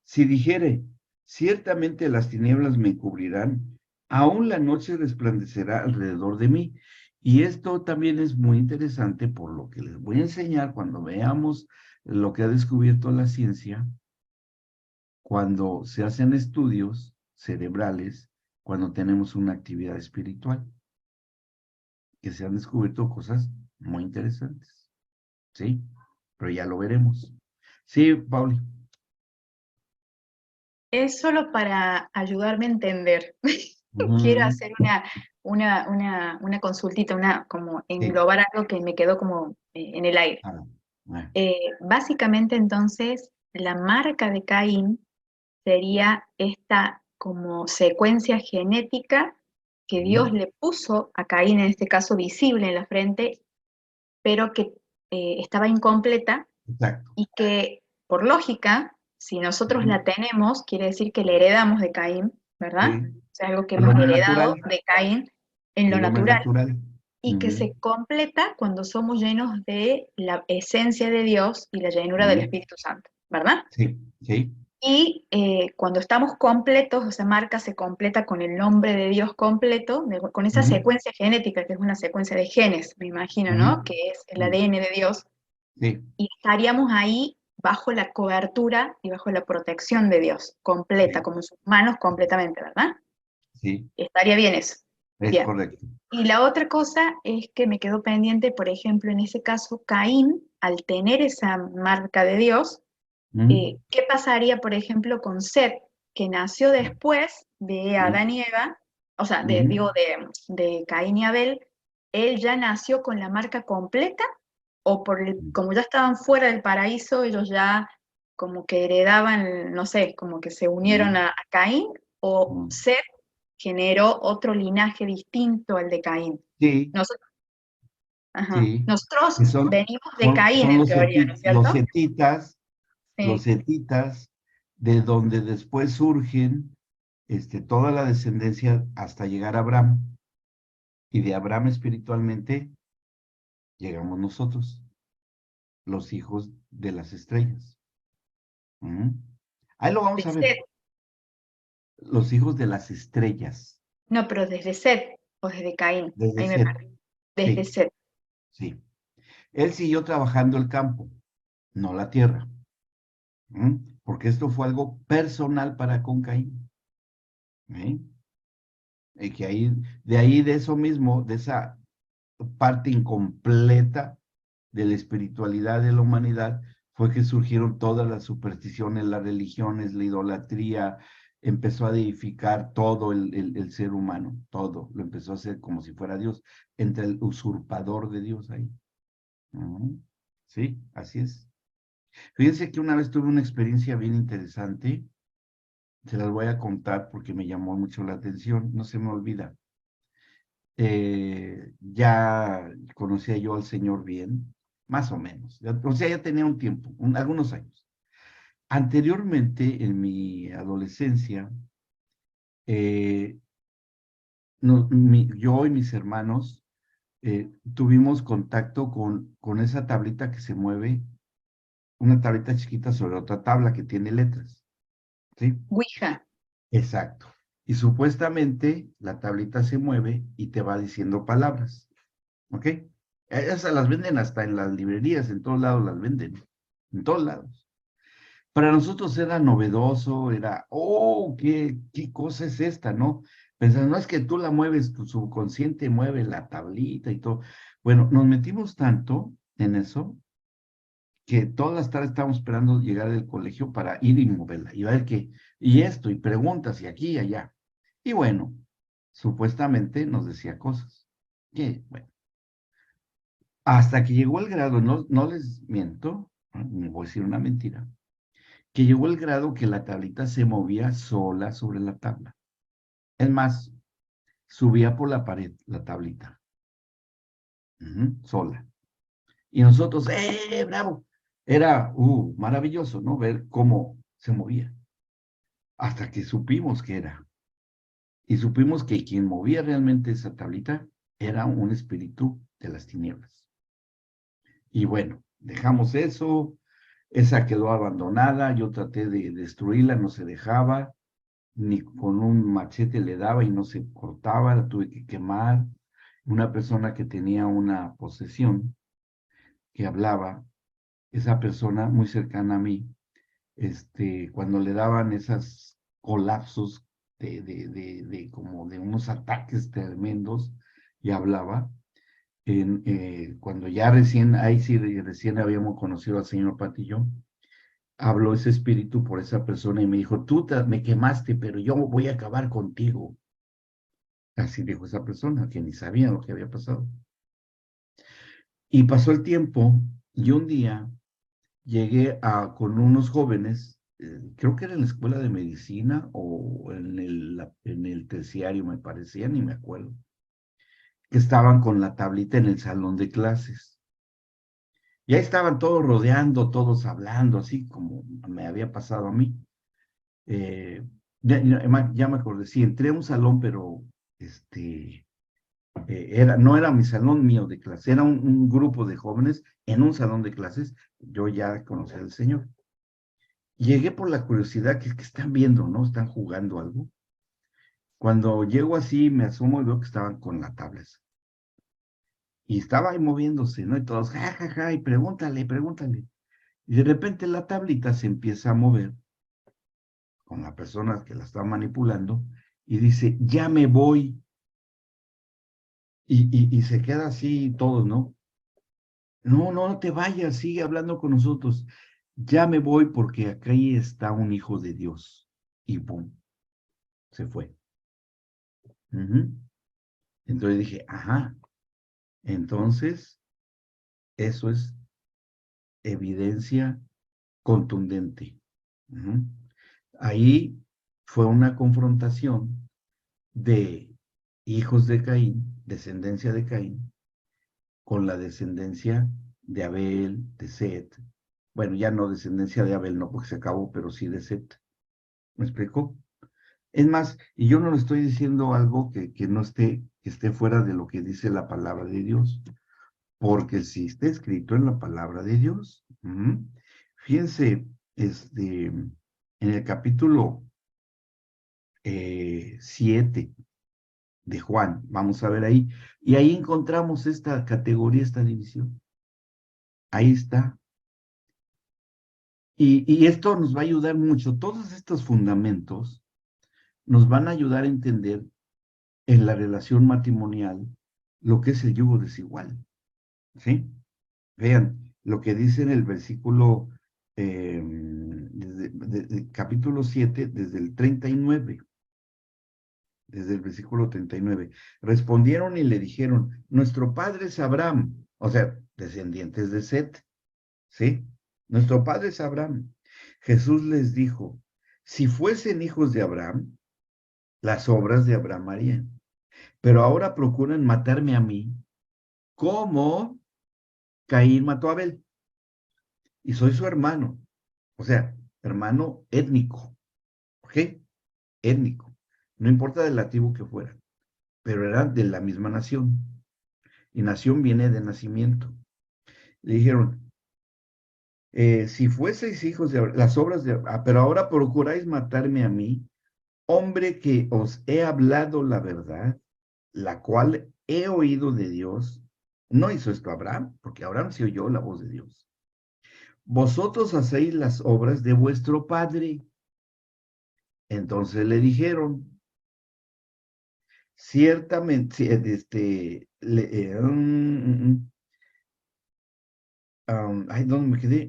Si dijere, ciertamente las tinieblas me cubrirán, aún la noche resplandecerá alrededor de mí. Y esto también es muy interesante por lo que les voy a enseñar cuando veamos lo que ha descubierto la ciencia, cuando se hacen estudios cerebrales, cuando tenemos una actividad espiritual, que se han descubierto cosas muy interesantes. ¿Sí? Pero ya lo veremos. Sí, Pauli. Es solo para ayudarme a entender. Quiero hacer una consultita, como Sí. englobar algo que me quedó como en el aire. Bueno. Básicamente, entonces, la marca de Caín sería esta como secuencia genética que Dios le puso a Caín, en este caso visible en la frente, pero que estaba incompleta Exacto. y que, por lógica, si nosotros la tenemos, quiere decir que la heredamos de Caín, ¿verdad? Sí. O sea, algo que Es lo hemos más heredado natural. de Caín en Es lo lo más natural natural. y que se completa cuando somos llenos de la esencia de Dios y la llenura del Espíritu Santo, ¿verdad? Sí, sí. Y cuando estamos completos, esa marca se completa con el nombre de Dios completo, con esa secuencia genética, que es una secuencia de genes, me imagino, ¿no? Que es el ADN de Dios. Sí, Y estaríamos ahí bajo la cobertura y bajo la protección de Dios, completa, sí, como sus manos completamente, ¿verdad? sí, Estaría bien eso. es Bien. correcto. Y la otra cosa es que me quedó pendiente, por ejemplo, en ese caso, Caín, al tener esa marca de Dios, ¿qué pasaría, por ejemplo, con Seth, que nació después de Adán y Eva? O sea, de Caín y Abel, ¿él ya nació con la marca completa? ¿O como ya estaban fuera del paraíso, ellos ya como que heredaban, no sé, como que se unieron a Caín? ¿O Seth generó otro linaje distinto al de Caín? Sí, Nosotros, ajá, sí. nosotros Que son, venimos de son, Caín, son en teoría, ¿no es los cierto? setitas, los Sí. setitas, de donde después surgen toda la descendencia hasta llegar a Abraham. Y de Abraham espiritualmente llegamos nosotros, los hijos de las estrellas. Ahí lo vamos De a ver, Seth. los hijos de las estrellas, No, pero desde Seth o desde Caín. desde Ahí me Set. perdí. Desde Sí, Seth. sí. Él siguió trabajando el campo, no la tierra, porque esto fue algo personal para con Caín. ¿eh? Y que ahí de eso mismo, de esa parte incompleta de la espiritualidad de la humanidad, fue que surgieron todas las supersticiones, las religiones, la idolatría, empezó a deificar todo el ser humano, todo, lo empezó a hacer como si fuera Dios, entre el usurpador de Dios ahí. Sí, así es. Fíjense que una vez tuve una experiencia bien interesante. Se las voy a contar porque me llamó mucho la atención, no se me olvida. Ya conocía yo al Señor bien, más o menos. O sea, ya tenía un tiempo, algunos años. Anteriormente, en mi adolescencia, eh, yo y mis hermanos tuvimos contacto con esa tablita que se mueve, una tablita chiquita sobre otra tabla que tiene letras, ¿sí? Ouija. Exacto. Y supuestamente la tablita se mueve y te va diciendo palabras, ¿ok? Esas las venden hasta en las librerías, en todos lados las venden, en todos lados. Para nosotros era novedoso, era, oh, qué cosa es esta, ¿no? Pensando, no es que tú la mueves, tu subconsciente mueve la tablita y todo. Bueno, nos metimos tanto en eso que todas las tardes estábamos esperando llegar del colegio para ir y moverla, y ver qué, y esto, y preguntas, y aquí y allá. Y bueno, supuestamente nos decía cosas. Que, bueno, hasta que llegó el grado, no les miento, me voy a decir una mentira, que llegó el grado que la tablita se movía sola sobre la tabla. Es más, subía por la pared la tablita, sola. Y nosotros, bravo! Era maravilloso, ¿no? Ver cómo se movía. Hasta que supimos que era. Y supimos que quien movía realmente esa tablita era un espíritu de las tinieblas. Y bueno, dejamos eso, esa quedó abandonada, yo traté de destruirla, no se dejaba, ni con un machete le daba y no se cortaba, la tuve que quemar. Una persona que tenía una posesión, que hablaba, esa persona muy cercana a mí, cuando le daban esos colapsos como de unos ataques tremendos y hablaba, cuando ya ahí sí recién habíamos conocido al señor Patillo, habló ese espíritu por esa persona y me dijo, tú me quemaste, pero yo voy a acabar contigo. Así dijo esa persona, que ni sabía lo que había pasado. Y pasó el tiempo y un día llegué con unos jóvenes, creo que era en la escuela de medicina o en el terciario, me parecía, ni me acuerdo, que estaban con la tablita en el salón de clases. Y ahí estaban todos rodeando, todos hablando, así como me había pasado a mí. Ya me acordé, sí, entré a un salón, pero no era mi salón mío de clase, era un grupo de jóvenes en un salón de clases. Yo ya conocía al señor. Llegué por la curiosidad que están viendo, ¿no? Están jugando algo. Cuando llego así, me asomo y veo que estaban con la tabla. Y estaba ahí moviéndose, ¿no? Y todos, ja, ja, ja, y pregúntale, pregúntale. Y de repente la tablita se empieza a mover con la persona que la está manipulando y dice, ya me voy. Y se queda así todos, ¿no? No, no te vayas, sigue hablando con nosotros. Ya me voy porque acá está un hijo de Dios. Y ¡pum! Se fue. Entonces dije, ajá, entonces eso es evidencia contundente. Ahí fue una confrontación de hijos de Caín, descendencia de Caín, con la descendencia de Abel, de Set. Bueno, ya no descendencia de Abel, no porque se acabó, pero sí de Set. ¿Me explico? Es más, y yo no le estoy diciendo algo que no que esté fuera de lo que dice la palabra de Dios, porque si está escrito en la palabra de Dios. Fíjense, en el capítulo 7 de Juan, vamos a ver ahí, y ahí encontramos esta categoría, esta división. Ahí está. Y esto nos va a ayudar mucho. Todos estos fundamentos nos van a ayudar a entender en la relación matrimonial lo que es el yugo desigual. ¿Sí? Vean lo que dice en el versículo, capítulo 7, desde el 39, desde el versículo 39. Respondieron y le dijeron, nuestro padre es Abraham, o sea, descendientes de Set, ¿sí? Nuestro padre es Abraham. Jesús les dijo, Si fuesen hijos de Abraham, las obras de Abraham harían. Pero ahora procuran matarme a mí, como Caín mató a Abel. Y soy su hermano. O sea, hermano étnico. ¿Ok? Étnico. No importa de la tribu que fuera, pero eran de la misma nación. Y nación viene de nacimiento. Le dijeron, si fueseis hijos de las obras de, pero ahora procuráis matarme a mí, hombre que os he hablado la verdad, la cual he oído de Dios. No hizo esto Abraham, porque Abraham sí oyó la voz de Dios. Vosotros hacéis las obras de vuestro padre. Entonces le dijeron, ciertamente, ay, ¿dónde me quedé?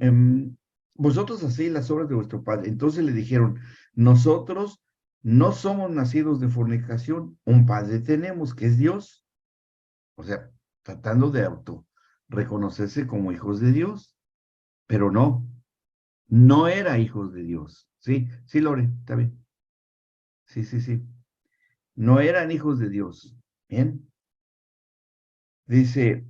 Vosotros hacéis las obras de vuestro padre. Entonces le dijeron, nosotros no somos nacidos de fornicación, un padre tenemos, que es Dios. O sea, tratando de reconocerse como hijos de Dios, pero no era hijos de Dios. Sí, sí, Lore, está bien. Sí, sí, sí. No eran hijos de Dios. Bien. Dice,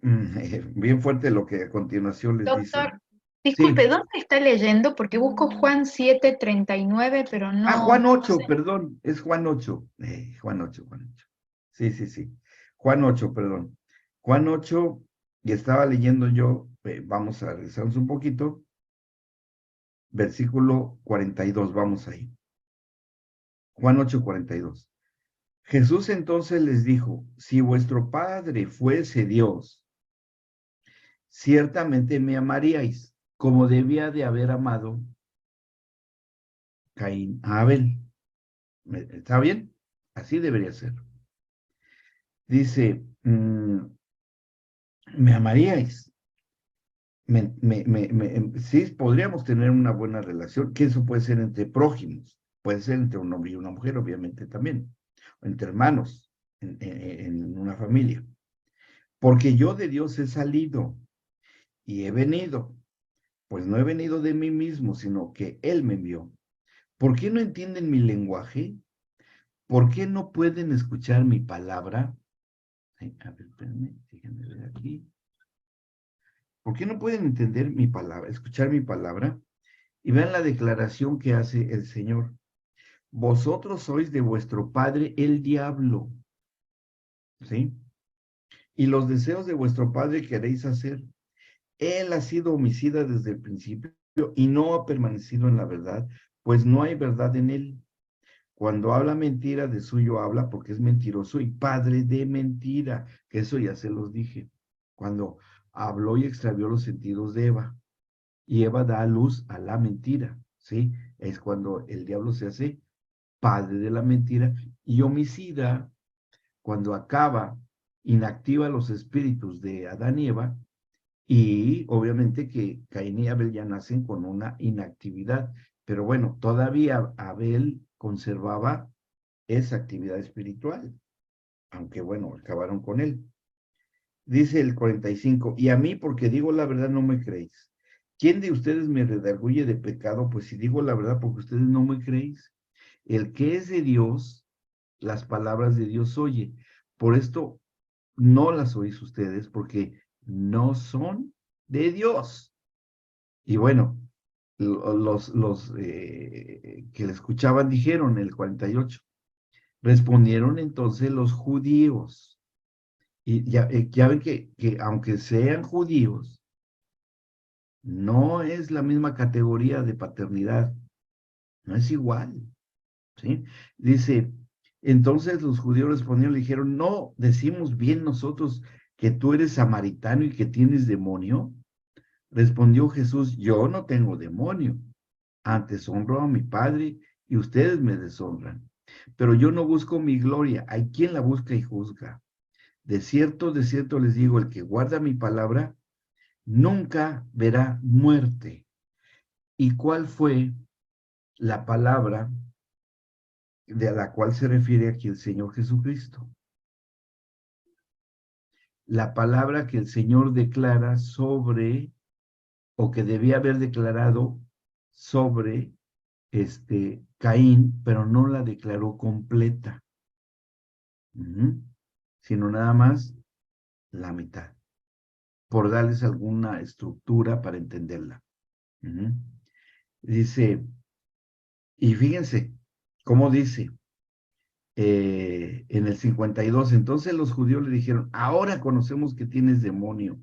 bien fuerte lo que a continuación les dice. Doctor, Sí. disculpe, ¿dónde está leyendo? Porque busco Juan 7:39, pero no, Juan no sé. 8, perdón, es Juan 8. Juan 8, Juan 8. Sí, sí, sí. Juan 8, perdón. Juan 8, y estaba leyendo yo, vamos a regresarnos un poquito, versículo 42, vamos ahí. Juan 8, 42. Jesús entonces les dijo, si vuestro Padre fuese Dios, ciertamente me amaríais, como debía de haber amado Caín a Abel. ¿Está bien? Así debería ser. Dice, me amaríais. Sí, podríamos tener una buena relación, que eso puede ser entre prójimos, puede ser entre un hombre y una mujer, obviamente también, entre hermanos, en una familia. Porque yo de Dios he salido y he venido, pues no he venido de mí mismo, sino que Él me envió. ¿Por qué no entienden mi lenguaje? ¿Por qué no pueden escuchar mi palabra? Ay, a ver, espérenme, déjenme ver aquí. ¿Por qué no pueden entender mi palabra, escuchar mi palabra? Y vean la declaración que hace el Señor. Vosotros sois de vuestro padre el diablo, ¿sí? Y los deseos de vuestro padre queréis hacer. Él ha sido homicida desde el principio y no ha permanecido en la verdad, pues no hay verdad en él. Cuando habla mentira, de suyo habla porque es mentiroso y padre de mentira, que eso ya se los dije. Cuando habló y extravió los sentidos de Eva, y Eva da a luz a la mentira, ¿sí? Es cuando el diablo se hace padre de la mentira y homicida cuando acaba, inactiva los espíritus de Adán y Eva, y obviamente que Caín y Abel ya nacen con una inactividad, pero bueno, todavía Abel conservaba esa actividad espiritual, aunque bueno, acabaron con él. Dice el 45, y a mí porque digo la verdad no me creéis. ¿Quién de ustedes me redarguye de pecado? Pues si digo la verdad porque ustedes no me creéis. El que es de Dios, las palabras de Dios oye. Por esto no las oís ustedes porque no son de Dios. Y bueno, los que le escuchaban dijeron, el 48, respondieron entonces los judíos. Y ya ven que aunque sean judíos, no es la misma categoría de paternidad, no es igual, ¿sí? Dice, entonces los judíos respondieron, le dijeron, no, decimos bien nosotros que tú eres samaritano y que tienes demonio. Respondió Jesús, yo no tengo demonio, antes honro a mi Padre y ustedes me deshonran. Pero yo no busco mi gloria, hay quien la busca y juzga. De cierto les digo, el que guarda mi palabra nunca verá muerte. ¿Y cuál fue la palabra de la cual se refiere aquí el Señor Jesucristo? La palabra que el Señor declara sobre, o que debía haber declarado sobre Caín, pero no la declaró completa, sino nada más la mitad, por darles alguna estructura para entenderla. Dice, y fíjense cómo dice en el 52, entonces los judíos le dijeron, ahora conocemos que tienes demonio.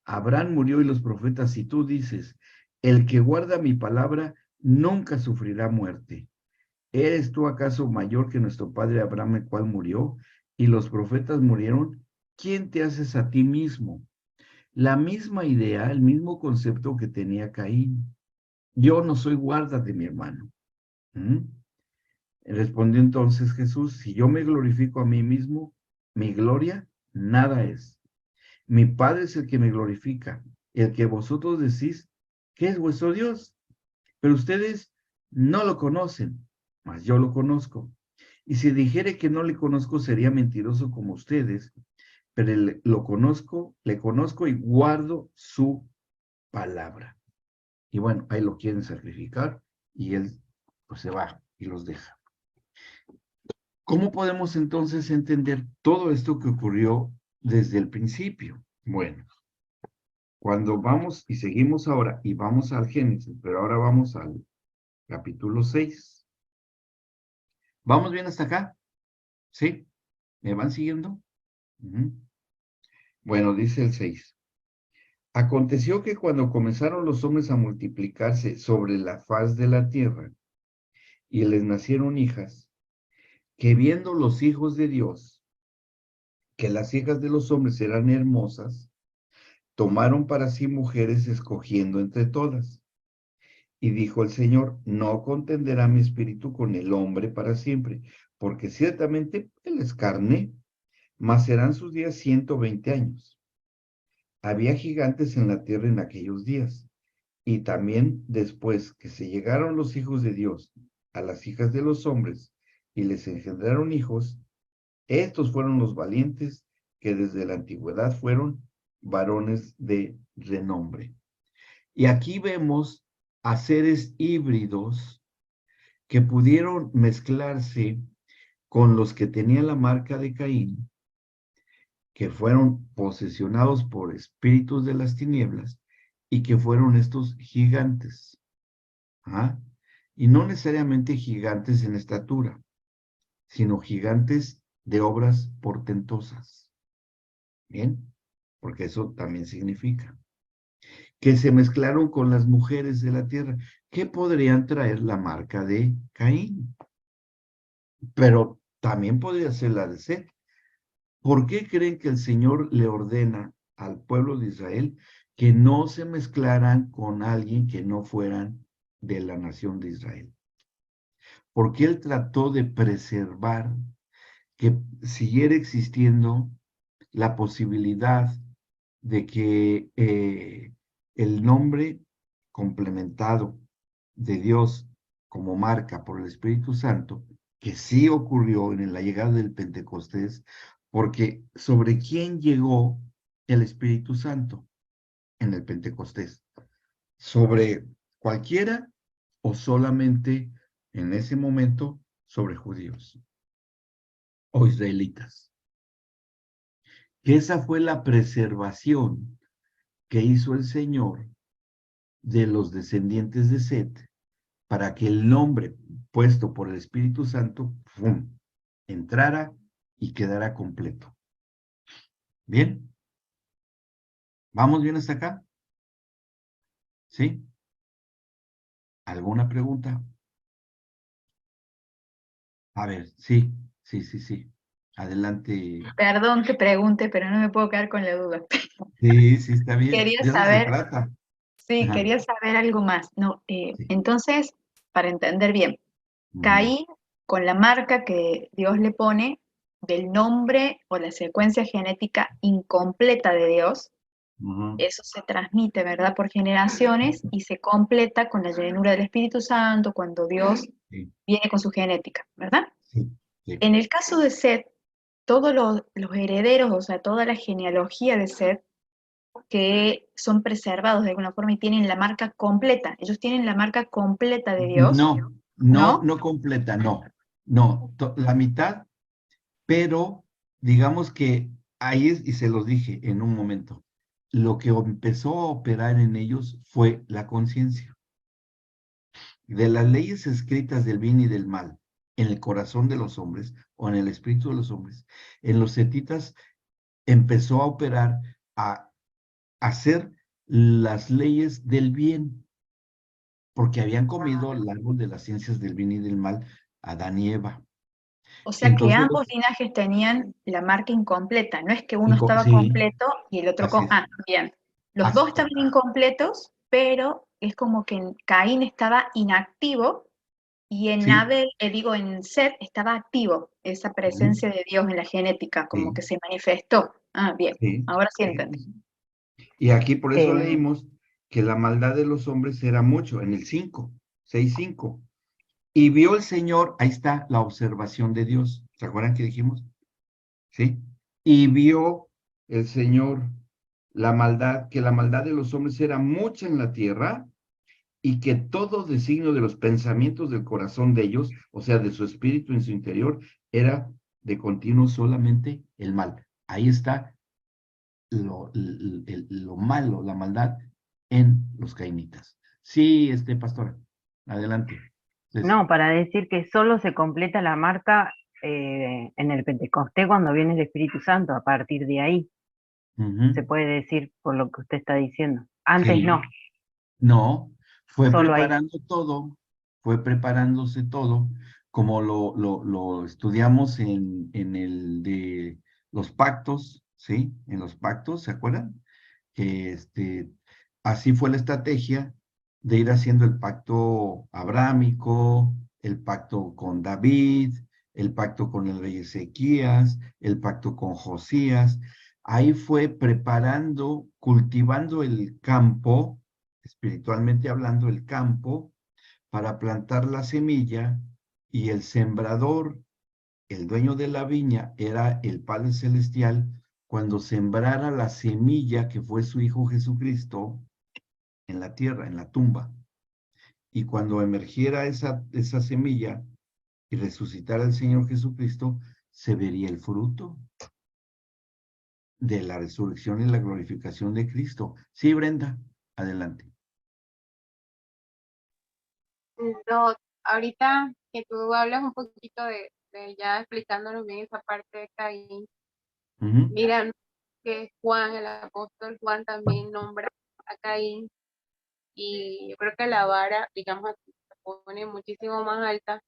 Abraham murió y los profetas, y tú dices, el que guarda mi palabra nunca sufrirá muerte. ¿Eres tú acaso mayor que nuestro padre Abraham, el cual murió, y los profetas murieron? ¿Quién te haces a ti mismo? La misma idea, el mismo concepto que tenía Caín. Yo no soy guarda de mi hermano. Respondió entonces Jesús, si yo me glorifico a mí mismo, mi gloria nada es. Mi Padre es el que me glorifica, el que vosotros decís que es vuestro Dios. Pero ustedes no lo conocen, mas yo lo conozco. Y si dijere que no le conozco, sería mentiroso como ustedes, pero lo conozco, le conozco y guardo su palabra. Y bueno, ahí lo quieren sacrificar y él pues se va y los deja. ¿Cómo podemos entonces entender todo esto que ocurrió desde el principio? Bueno, cuando vamos y seguimos ahora y vamos al Génesis, pero ahora vamos al capítulo 6. ¿Vamos bien hasta acá? ¿Sí? ¿Me van siguiendo? Bueno, dice el 6. Aconteció que cuando comenzaron los hombres a multiplicarse sobre la faz de la tierra y les nacieron hijas, que viendo los hijos de Dios, que las hijas de los hombres eran hermosas, tomaron para sí mujeres escogiendo entre todas. Y dijo el Señor, no contenderá mi espíritu con el hombre para siempre, porque ciertamente él es carne, mas serán sus días 120 años. Había gigantes en la tierra en aquellos días, y también después que se llegaron los hijos de Dios a las hijas de los hombres y les engendraron hijos, estos fueron los valientes que desde la antigüedad fueron varones de renombre. Y aquí vemos a seres híbridos que pudieron mezclarse con los que tenían la marca de Caín, que fueron posesionados por espíritus de las tinieblas y que fueron estos gigantes. ¿Ah? Y no necesariamente gigantes en estatura, sino gigantes de obras portentosas. ¿Bien? Porque eso también significa que se mezclaron con las mujeres de la tierra, que podrían traer la marca de Caín, pero también podría ser la de Set. ¿Por qué creen que el Señor le ordena al pueblo de Israel que no se mezclaran con alguien que no fueran de la nación de Israel? Porque Él trató de preservar que siguiera existiendo la posibilidad de que el nombre complementado de Dios como marca por el Espíritu Santo, que sí ocurrió en la llegada del Pentecostés, porque ¿sobre quién llegó el Espíritu Santo en el Pentecostés? ¿Sobre cualquiera o solamente en ese momento sobre judíos o israelitas? Que esa fue la preservación que hizo el Señor de los descendientes de Set para que el nombre puesto por el Espíritu Santo ¡fum!, entrara y quedara completo. ¿Bien? ¿Vamos bien hasta acá? ¿Sí? ¿Alguna pregunta? A ver, sí. Adelante. Perdón que pregunte, pero no me puedo quedar con la duda. Sí, está bien. Quería De eso se saber, trata. sí, Ajá. quería saber algo más. No, Sí. entonces, para entender bien, Ujú, Caín, con la marca que Dios le pone del nombre o la secuencia genética incompleta de Dios, ujú. eso se transmite, ¿verdad?, por generaciones y se completa con la llenura del Espíritu Santo cuando Dios Sí, viene con su genética, ¿verdad? sí, sí. En el caso de Seth, todos los herederos, o sea, toda la genealogía de Seth, que son preservados de alguna forma y tienen la marca completa. Ellos tienen la marca completa de Dios. No. No, ¿no? no completa, no. No, la mitad, pero digamos que ahí es, y se los dije en un momento, lo que empezó a operar en ellos fue la conciencia. De las leyes escritas del bien y del mal en el corazón de los hombres o en el espíritu de los hombres, en los setitas empezó a operar, a hacer las leyes del bien, porque habían comido el árbol de las ciencias del bien y del mal, Adán y Eva. O sea que Entonces, ambos linajes tenían la marca incompleta, no es que uno estaba sí, completo y el otro así es, bien. Los dos así, estaban incompletos, pero es como que en Caín estaba inactivo y en sí, Abel, en Seth estaba activo, esa ujú, presencia de Dios en la genética, como sí, que se manifestó. Ah, bien, sí, ahora sí sí, entendí. sí, sí. Y aquí por eso Em, leímos que la maldad de los hombres era mucho, en el 5, 6:5. Y vio el Señor, ahí está la observación de Dios. ¿Se acuerdan que dijimos? ¿Sí? Y vio el Señor la maldad, que la maldad de los hombres era mucha en la tierra y que todo designio de los pensamientos del corazón de ellos, o sea, de su espíritu en su interior, era de continuo solamente el mal. Ahí está lo malo, la maldad en los cainitas. Sí, pastor, adelante. Ceci. no, para decir que solo se completa la marca en el Pentecostés cuando viene el Espíritu Santo, a partir de ahí, Ujú. se puede decir por lo que usted está diciendo. Antes no, Sí, no, fue solo ahí. preparando todo, fue preparándose todo, como lo estudiamos en el de los pactos, ¿sí? En los pactos, ¿se acuerdan? Que así fue la estrategia de ir haciendo el pacto abrámico, el pacto con David, el pacto con el rey Ezequías, el pacto con Josías. Ahí fue preparando, cultivando el campo, espiritualmente hablando, el campo, para plantar la semilla y el sembrador, el dueño de la viña, era el Padre Celestial. Cuando sembrara la semilla que fue su Hijo Jesucristo en la tierra, en la tumba, y cuando emergiera esa semilla y resucitara el Señor Jesucristo, se vería el fruto de la resurrección y la glorificación de Cristo. Sí, Brenda, adelante. No, ahorita que tú hablas un poquito de ya explicándonos bien esa parte de Caín, Ujú. mira que Juan, el apóstol Juan también nombra a Caín y yo creo que la vara, digamos, así, se pone muchísimo más alta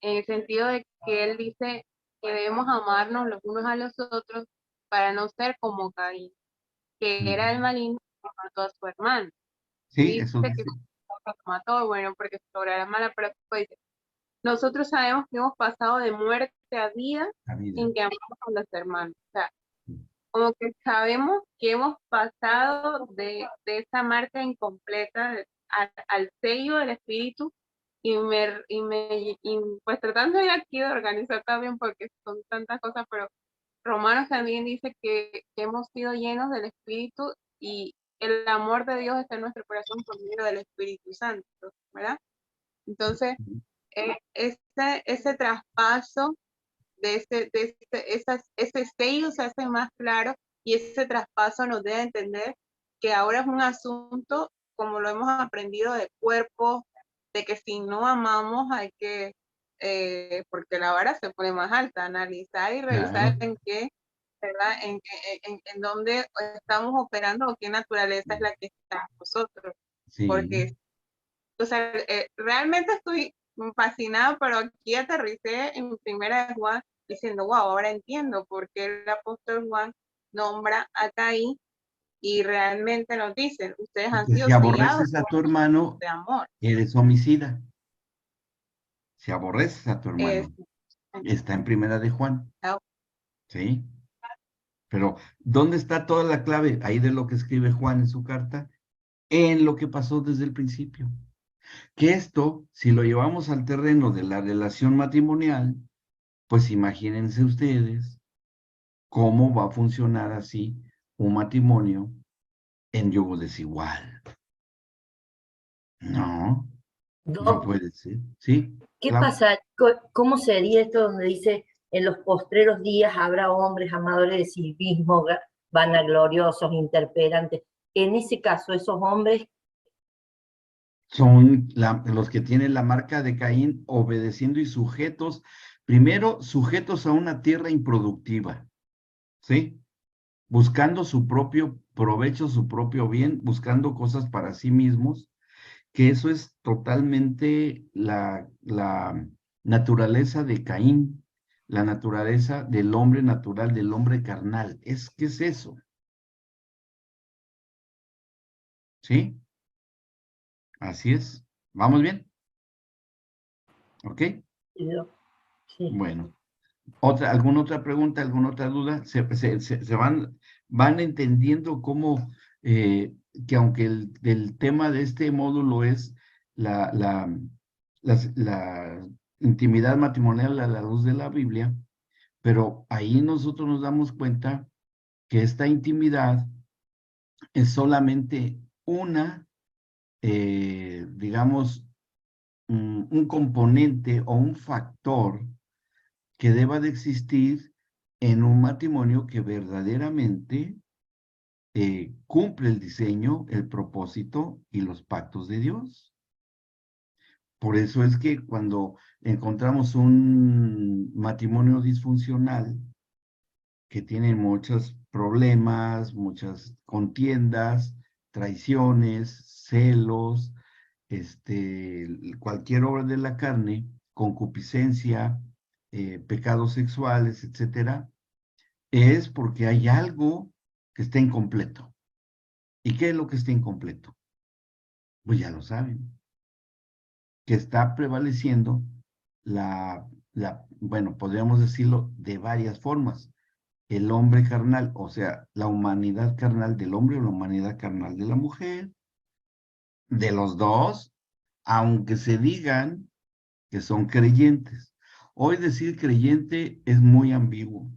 en el sentido de que él dice que debemos amarnos los unos a los otros para no ser como Caín, que era el Ujú. maligno que mató a su hermano. Sí, Dice eso que dice lo mató, bueno, porque sobre la mala, pero después dice, nosotros sabemos que hemos pasado de muerte a vida la vida. en que amamos a los hermanos. O sea, como que sabemos que hemos pasado de esa marca incompleta al sello del espíritu y pues tratando de aquí de organizar también porque son tantas cosas, pero Romanos también dice que hemos sido llenos del espíritu y el amor de Dios está en nuestro corazón por medio del Espíritu Santo, ¿verdad? Entonces, ese traspaso ese sello se hace más claro y ese traspaso nos debe entender que ahora es un asunto, como lo hemos aprendido, de cuerpo, de que si no amamos hay que, porque la vara se pone más alta, analizar y revisar Claro, en qué, ¿verdad? En dónde estamos operando o qué naturaleza es la que está en nosotros. sí. Porque, o sea, realmente estoy fascinada, pero aquí aterricé en primera de Juan diciendo, wow, ahora entiendo por qué el apóstol Juan nombra a Caín y realmente nos dicen, ustedes han Porque sido si sellados aborreces a por tu hermano, de amor. eres homicida. Si aborreces a tu Es, hermano, está en primera de Juan, ah, ¿sí? Pero, ¿dónde está toda la clave? Ahí de lo que escribe Juan en su carta, en lo que pasó desde el principio. Que esto, si lo llevamos al terreno de la relación matrimonial, pues imagínense ustedes cómo va a funcionar así un matrimonio en yugo desigual. No, No puede ser, ¿sí? ¿Qué Clau. pasa? ¿Cómo sería esto donde dice, en los postreros días habrá hombres amadores de sí mismos, vanagloriosos, interperantes? En ese caso, esos hombres, Son los que tienen la marca de Caín, obedeciendo y sujetos, primero sujetos a una tierra improductiva, ¿sí? Buscando su propio provecho, su propio bien, buscando cosas para sí mismos, que eso es totalmente la naturaleza de Caín, la naturaleza del hombre natural, del hombre carnal. ¿Qué es eso? ¿Sí? Así es. ¿Vamos bien? ¿Ok? sí. Bueno. ¿Alguna otra pregunta, alguna otra duda? Se van entendiendo cómo, que aunque el tema de este módulo es la intimidad matrimonial a la luz de la Biblia, pero ahí nosotros nos damos cuenta que esta intimidad es solamente una, digamos, un componente o un factor que deba de existir en un matrimonio que verdaderamente cumple el diseño, el propósito y los pactos de Dios. Por eso es que cuando encontramos un matrimonio disfuncional que tiene muchos problemas, muchas contiendas, traiciones, celos, cualquier obra de la carne, concupiscencia, pecados sexuales, etcétera, es porque hay algo que está incompleto. ¿Y qué es lo que está incompleto? Pues ya lo saben, que está prevaleciendo bueno, podríamos decirlo de varias formas. El hombre carnal, o sea, la humanidad carnal del hombre o la humanidad carnal de la mujer, de los dos, aunque se digan que son creyentes. Hoy decir creyente es muy ambiguo,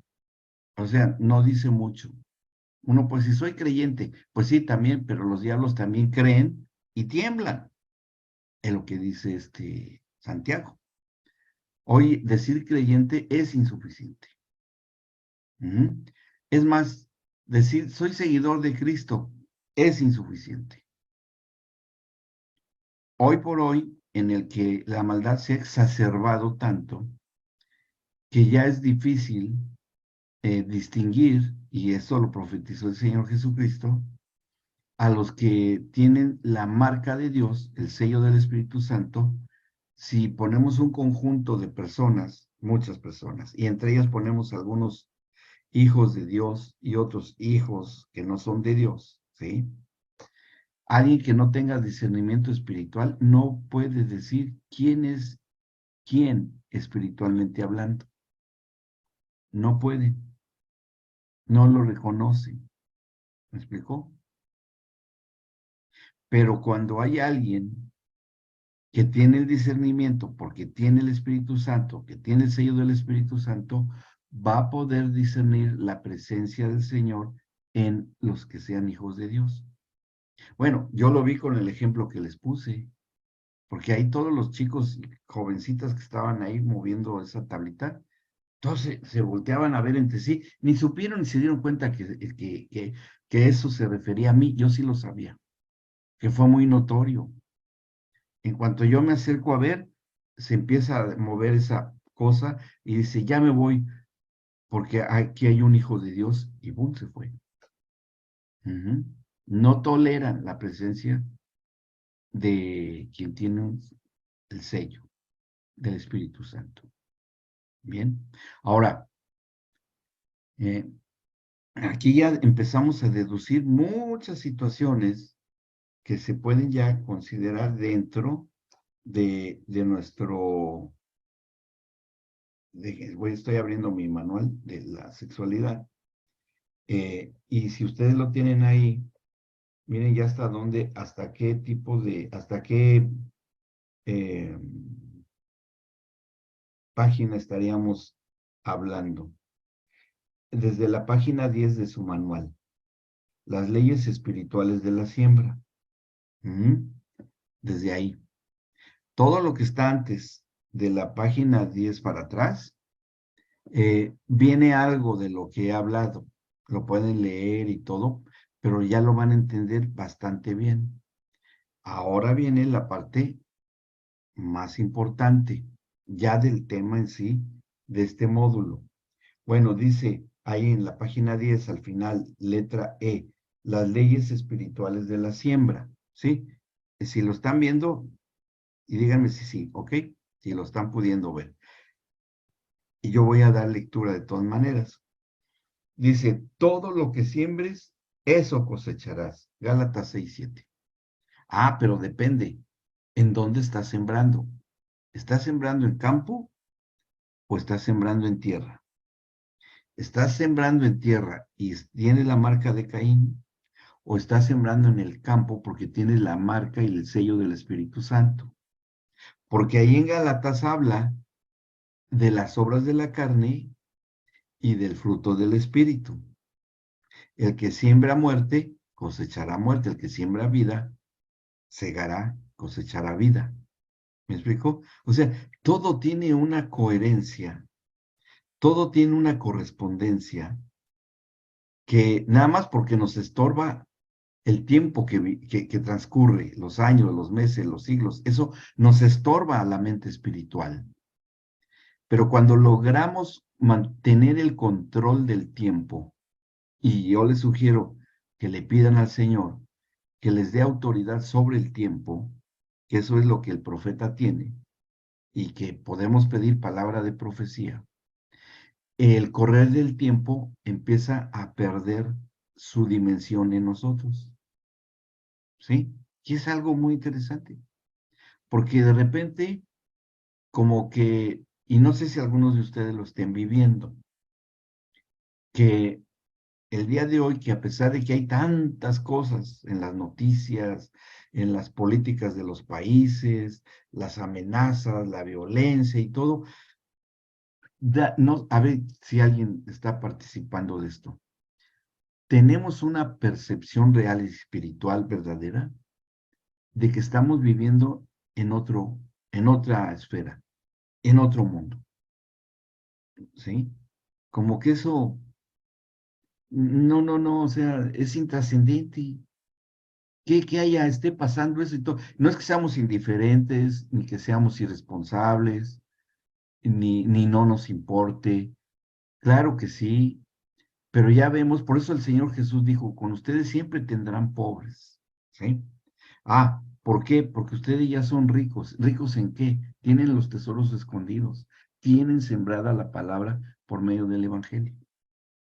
o sea, no dice mucho. Uno, pues si soy creyente, pues sí, también, pero los diablos también creen y tiemblan, es lo que dice Santiago. Hoy decir creyente es insuficiente. Es más, decir soy seguidor de Cristo es insuficiente. Hoy por hoy, en el que la maldad se ha exacerbado tanto, que ya es difícil distinguir, y eso lo profetizó el Señor Jesucristo, a los que tienen la marca de Dios, el sello del Espíritu Santo. Si ponemos un conjunto de personas, muchas personas, y entre ellas ponemos algunos hijos de Dios y otros hijos que no son de Dios, ¿sí? Alguien que no tenga discernimiento espiritual no puede decir quién es quién espiritualmente hablando. No puede, no lo reconoce. ¿Me explicó? Pero cuando hay alguien que tiene el discernimiento, porque tiene el Espíritu Santo, que tiene el sello del Espíritu Santo, va a poder discernir la presencia del Señor en los que sean hijos de Dios. Bueno, yo lo vi con el ejemplo que les puse, porque ahí todos los chicos jovencitas que estaban ahí moviendo esa tablita, todos se volteaban a ver entre sí, ni supieron ni se dieron cuenta que eso se refería a mí. Yo sí lo sabía, que fue muy notorio. En cuanto yo me acerco a ver, se empieza a mover esa cosa y dice, ya me voy, porque aquí hay un hijo de Dios, y ¡bum! Se fue. No toleran la presencia de quien tiene el sello del Espíritu Santo. Bien, ahora, aquí ya empezamos a deducir muchas situaciones que se pueden ya considerar dentro de nuestro, estoy abriendo mi manual de la sexualidad, y si ustedes lo tienen ahí, miren ya hasta dónde, hasta qué tipo de, hasta qué página estaríamos hablando. Desde la página 10 de su manual, las leyes espirituales de la siembra. Desde ahí. todo lo que está antes de la página 10 para atrás, viene algo de lo que he hablado. Lo pueden leer y todo, pero ya lo van a entender bastante bien. Ahora viene la parte más importante, ya del tema en sí, de este módulo. Bueno, dice ahí en la página 10, al final, letra E, las leyes espirituales de la siembra, ¿sí? Si lo están viendo, y díganme si sí, ¿ok? Si lo están pudiendo ver. Y yo voy a dar lectura de todas maneras. Dice, todo lo que siembres, eso cosecharás. Gálatas 6:7. Ah, pero depende. ¿En dónde estás sembrando? ¿Estás sembrando en campo o estás sembrando en tierra? ¿Estás sembrando en tierra y tiene la marca de Caín? ¿O estás sembrando en el campo porque tienes la marca y el sello del Espíritu Santo? Porque ahí en Gálatas habla de las obras de la carne y del fruto del Espíritu. El que siembra muerte, cosechará muerte. El que siembra vida, segará, cosechará vida. ¿Me explico? O sea, todo tiene una coherencia, todo tiene una correspondencia que nada más porque nos estorba el tiempo que transcurre, los años, los meses, los siglos, eso nos estorba a la mente espiritual. Pero cuando logramos mantener el control del tiempo, y yo les sugiero que le pidan al Señor que les dé autoridad sobre el tiempo, que eso es lo que el profeta tiene, y que podemos pedir palabra de profecía, el correr del tiempo empieza a perder su dimensión en nosotros. ¿Sí? Y es algo muy interesante, porque de repente, como que, y no sé si algunos de ustedes lo estén viviendo, que el día de hoy, que a pesar de que hay tantas cosas en las noticias, en las políticas de los países, las amenazas, la violencia y todo, no, a ver si alguien está participando de esto. ¿Tenemos una percepción real y espiritual verdadera de que estamos viviendo en otra esfera, en otro mundo? ¿Sí? Como que eso, no, o sea, es intrascendente. Que esté pasando eso y todo. No es que seamos indiferentes, ni que seamos irresponsables, ni no nos importe. Claro que sí, pero ya vemos, por eso el Señor Jesús dijo, con ustedes siempre tendrán pobres, ¿sí? Ah, ¿por qué? Porque ustedes ya son ricos. ¿Ricos en qué? Tienen los tesoros escondidos, tienen sembrada la palabra por medio del Evangelio.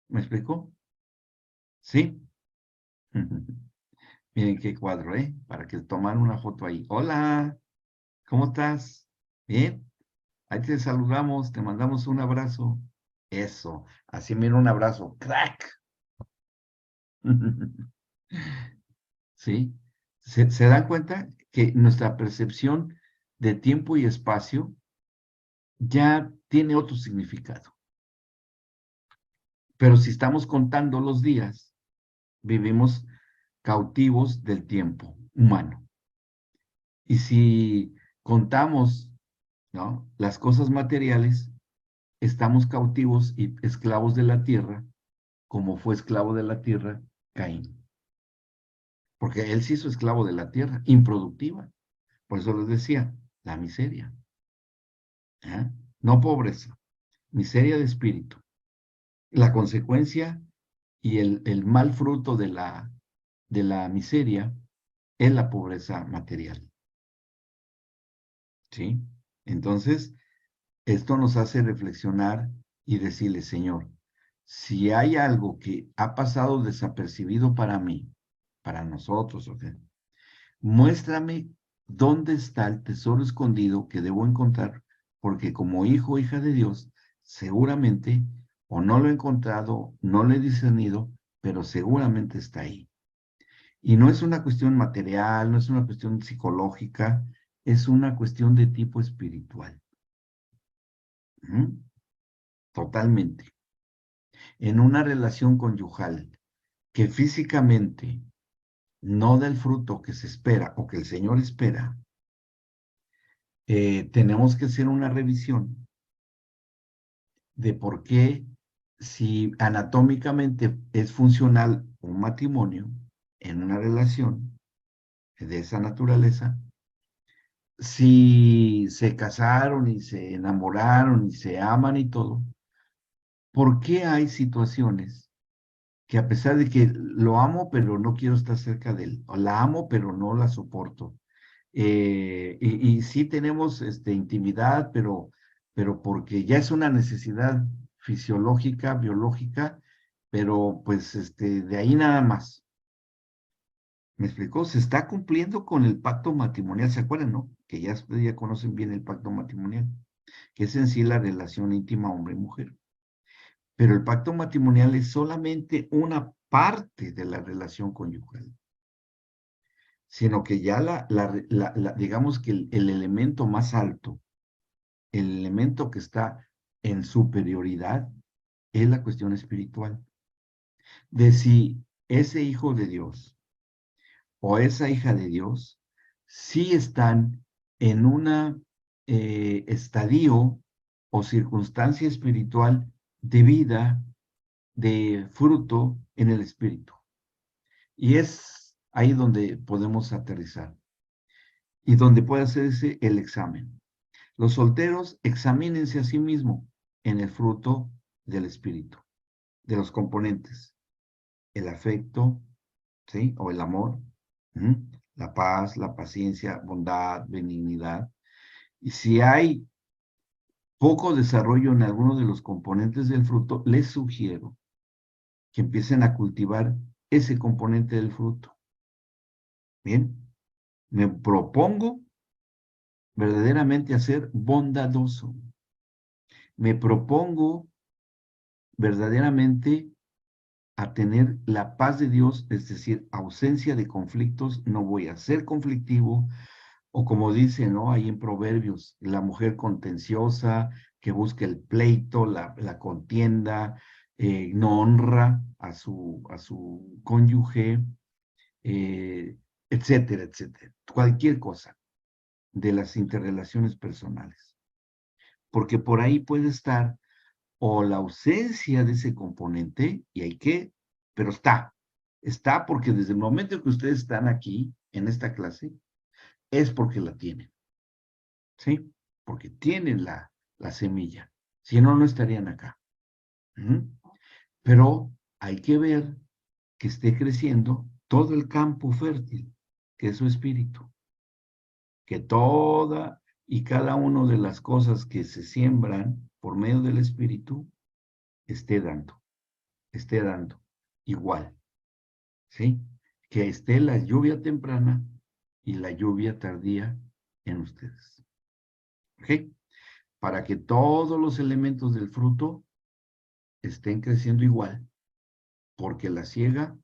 ¿Me explicó? ¿Sí? Miren qué cuadro, ¿eh? Para que tomen una foto ahí. Hola, ¿cómo estás? ¿Bien? Ahí te saludamos, te mandamos un abrazo. Eso, así mira un abrazo. ¡Crack! ¿Sí? ¿Se dan cuenta que nuestra percepción de tiempo y espacio ya tiene otro significado? Pero si estamos contando los días, vivimos cautivos del tiempo humano. Y si contamos, ¿no?, las cosas materiales, estamos cautivos y esclavos de la tierra, como fue esclavo de la tierra Caín. Porque él se hizo esclavo de la tierra, improductiva. Por eso les decía, la miseria. ¿Eh? No pobreza, miseria de espíritu. La consecuencia y el mal fruto de la miseria es la pobreza material. ¿Sí? Entonces, esto nos hace reflexionar y decirle, Señor, si hay algo que ha pasado desapercibido para mí, para nosotros, ¿ok?, muéstrame dónde está el tesoro escondido que debo encontrar, porque como hijo o hija de Dios, seguramente, o no lo he encontrado, no lo he discernido, pero seguramente está ahí. Y no es una cuestión material, no es una cuestión psicológica, es una cuestión de tipo espiritual. Totalmente. En una relación conyugal que físicamente no da el fruto que se espera o que el Señor espera, tenemos que hacer una revisión de por qué, si anatómicamente es funcional un matrimonio en una relación de esa naturaleza, si se casaron y se enamoraron y se aman y todo, ¿por qué hay situaciones que, a pesar de que lo amo, pero no quiero estar cerca de él, o la amo, pero no la soporto? Y sí tenemos intimidad, pero porque ya es una necesidad fisiológica, biológica, pero pues de ahí nada más. ¿Me explicó? Se está cumpliendo con el pacto matrimonial, ¿se acuerdan, no? Que ya ustedes ya conocen bien el pacto matrimonial, que es en sí la relación íntima hombre y mujer. Pero el pacto matrimonial es solamente una parte de la relación conyugal, sino que ya digamos que el elemento más alto, el elemento que está en superioridad, es la cuestión espiritual. De si ese hijo de Dios o esa hija de Dios sí están en una estadio o circunstancia espiritual de vida, de fruto en el espíritu. Y es ahí donde podemos aterrizar y donde puede hacerse el examen. Los solteros, examínense a sí mismos en el fruto del espíritu, de los componentes, el afecto, ¿sí? O el amor, la paz, la paciencia, bondad, benignidad. Y si hay poco desarrollo en alguno de los componentes del fruto, les sugiero que empiecen a cultivar ese componente del fruto. Bien, me propongo verdaderamente a ser bondadoso. Me propongo verdaderamente a tener la paz de Dios, es decir, ausencia de conflictos, no voy a ser conflictivo, o como dice, ¿no? Ahí en Proverbios, la mujer contenciosa, que busca el pleito, la contienda, no honra a su cónyuge, etcétera, etcétera. Cualquier cosa de las interrelaciones personales. Porque por ahí puede estar o la ausencia de ese componente, y hay que, pero está porque desde el momento que ustedes están aquí, en esta clase, es porque la tienen, ¿sí? Porque tienen la semilla, si no, no estarían acá. Pero hay que ver que esté creciendo todo el campo fértil, que es su espíritu, que toda y cada una de las cosas que se siembran por medio del espíritu esté dando igual, ¿sí? Que esté la lluvia temprana y la lluvia tardía en ustedes, ¿ok? Para que todos los elementos del fruto estén creciendo igual, porque la siega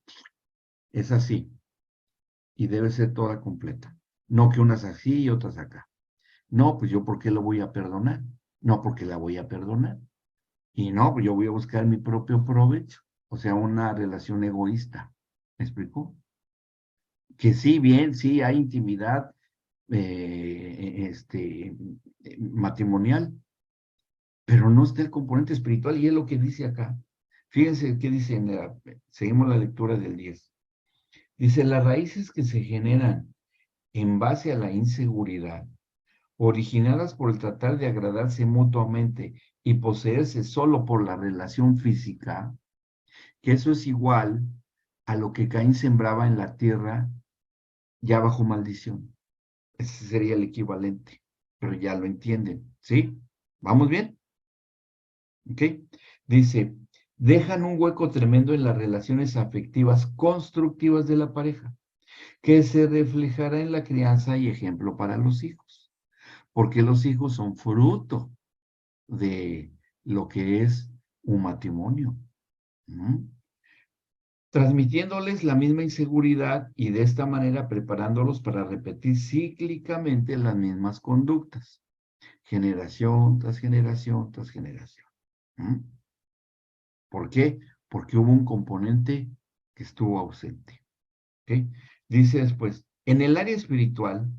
es así y debe ser toda completa, no que unas así y otras acá. No, pues yo ¿por qué lo voy a perdonar? No, porque la voy a perdonar. Y no, pues yo voy a buscar mi propio provecho, o sea, una relación egoísta. ¿Me explico? Que sí, bien, sí, hay intimidad matrimonial, pero no está el componente espiritual, y es lo que dice acá. Fíjense qué dice, seguimos la lectura del 10. Dice, las raíces que se generan en base a la inseguridad, originadas por el tratar de agradarse mutuamente y poseerse solo por la relación física, que eso es igual a lo que Caín sembraba en la tierra ya bajo maldición. Ese sería el equivalente, pero ya lo entienden, ¿sí? ¿Vamos bien? ¿Ok? Dice, dejan un hueco tremendo en las relaciones afectivas constructivas de la pareja, que se reflejará en la crianza y ejemplo para los hijos, porque los hijos son fruto de lo que es un matrimonio. Transmitiéndoles la misma inseguridad y de esta manera preparándolos para repetir cíclicamente las mismas conductas, generación tras generación tras generación. ¿Por qué? Porque hubo un componente que estuvo ausente. ¿Okay? Dice después, en el área espiritual,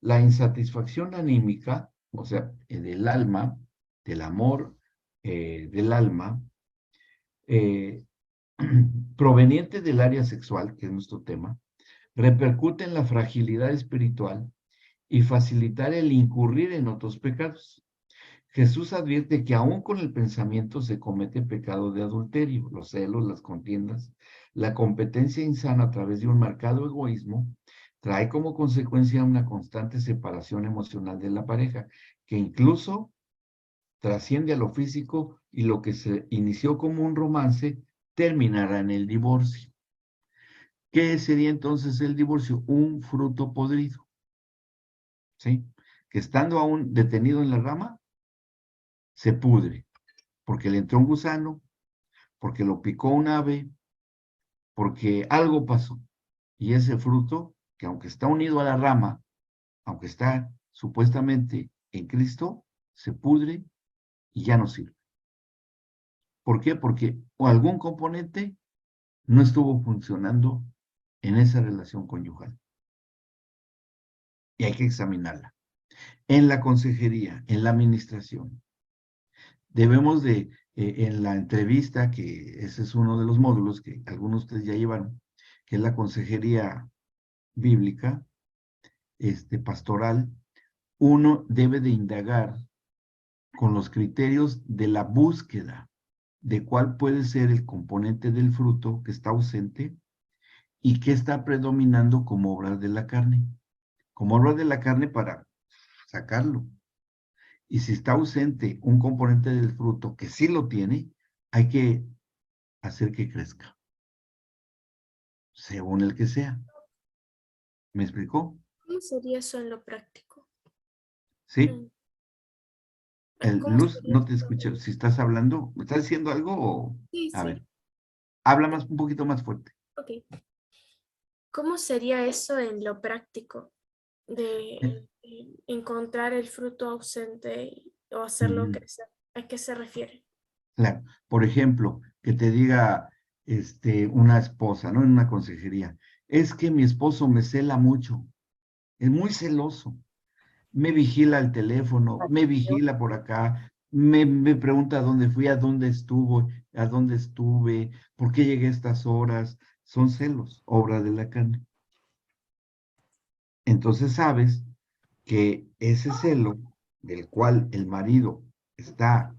la insatisfacción anímica, o sea, del alma, del amor del alma, proveniente del área sexual, que es nuestro tema, repercute en la fragilidad espiritual y facilitar el incurrir en otros pecados. Jesús advierte que aún con el pensamiento se comete pecado de adulterio, los celos, las contiendas, la competencia insana a través de un marcado egoísmo, trae como consecuencia una constante separación emocional de la pareja, que incluso trasciende a lo físico y lo que se inició como un romance terminará en el divorcio. ¿Qué sería entonces el divorcio? Un fruto podrido, ¿sí? Que estando aún detenido en la rama, se pudre, porque le entró un gusano, porque lo picó un ave, porque algo pasó. Y ese fruto, que aunque está unido a la rama, aunque está supuestamente en Cristo, se pudre y ya no sirve. ¿Por qué? Porque algún componente no estuvo funcionando en esa relación conyugal. Y hay que examinarla. En la consejería, en la administración, debemos de, en la entrevista, que ese es uno de los módulos que algunos de ustedes ya llevaron, que es la consejería bíblica, pastoral, uno debe de indagar con los criterios de la búsqueda de cuál puede ser el componente del fruto que está ausente y qué está predominando como obras de la carne. Como obras de la carne para sacarlo. Y si está ausente un componente del fruto que sí lo tiene, hay que hacer que crezca, según el que sea. ¿Me explicó? ¿Cómo sería eso en lo práctico? ¿Sí? ¿Cómo Luz, sería no te eso? escucho. Si estás hablando, ¿me estás diciendo algo o...? Sí, A sí. ver, habla más, un poquito más fuerte. Ok. ¿Cómo sería eso en lo práctico? De encontrar el fruto ausente o hacerlo crecer. ¿A qué se refiere? Claro. Por ejemplo, que te diga una esposa, ¿no? En una consejería. Es que mi esposo me cela mucho. Es muy celoso. Me vigila el teléfono, me vigila por acá, me pregunta a dónde fui, a dónde estuve, por qué llegué a estas horas. Son celos, obra de la carne. Entonces sabes que ese celo del cual el marido está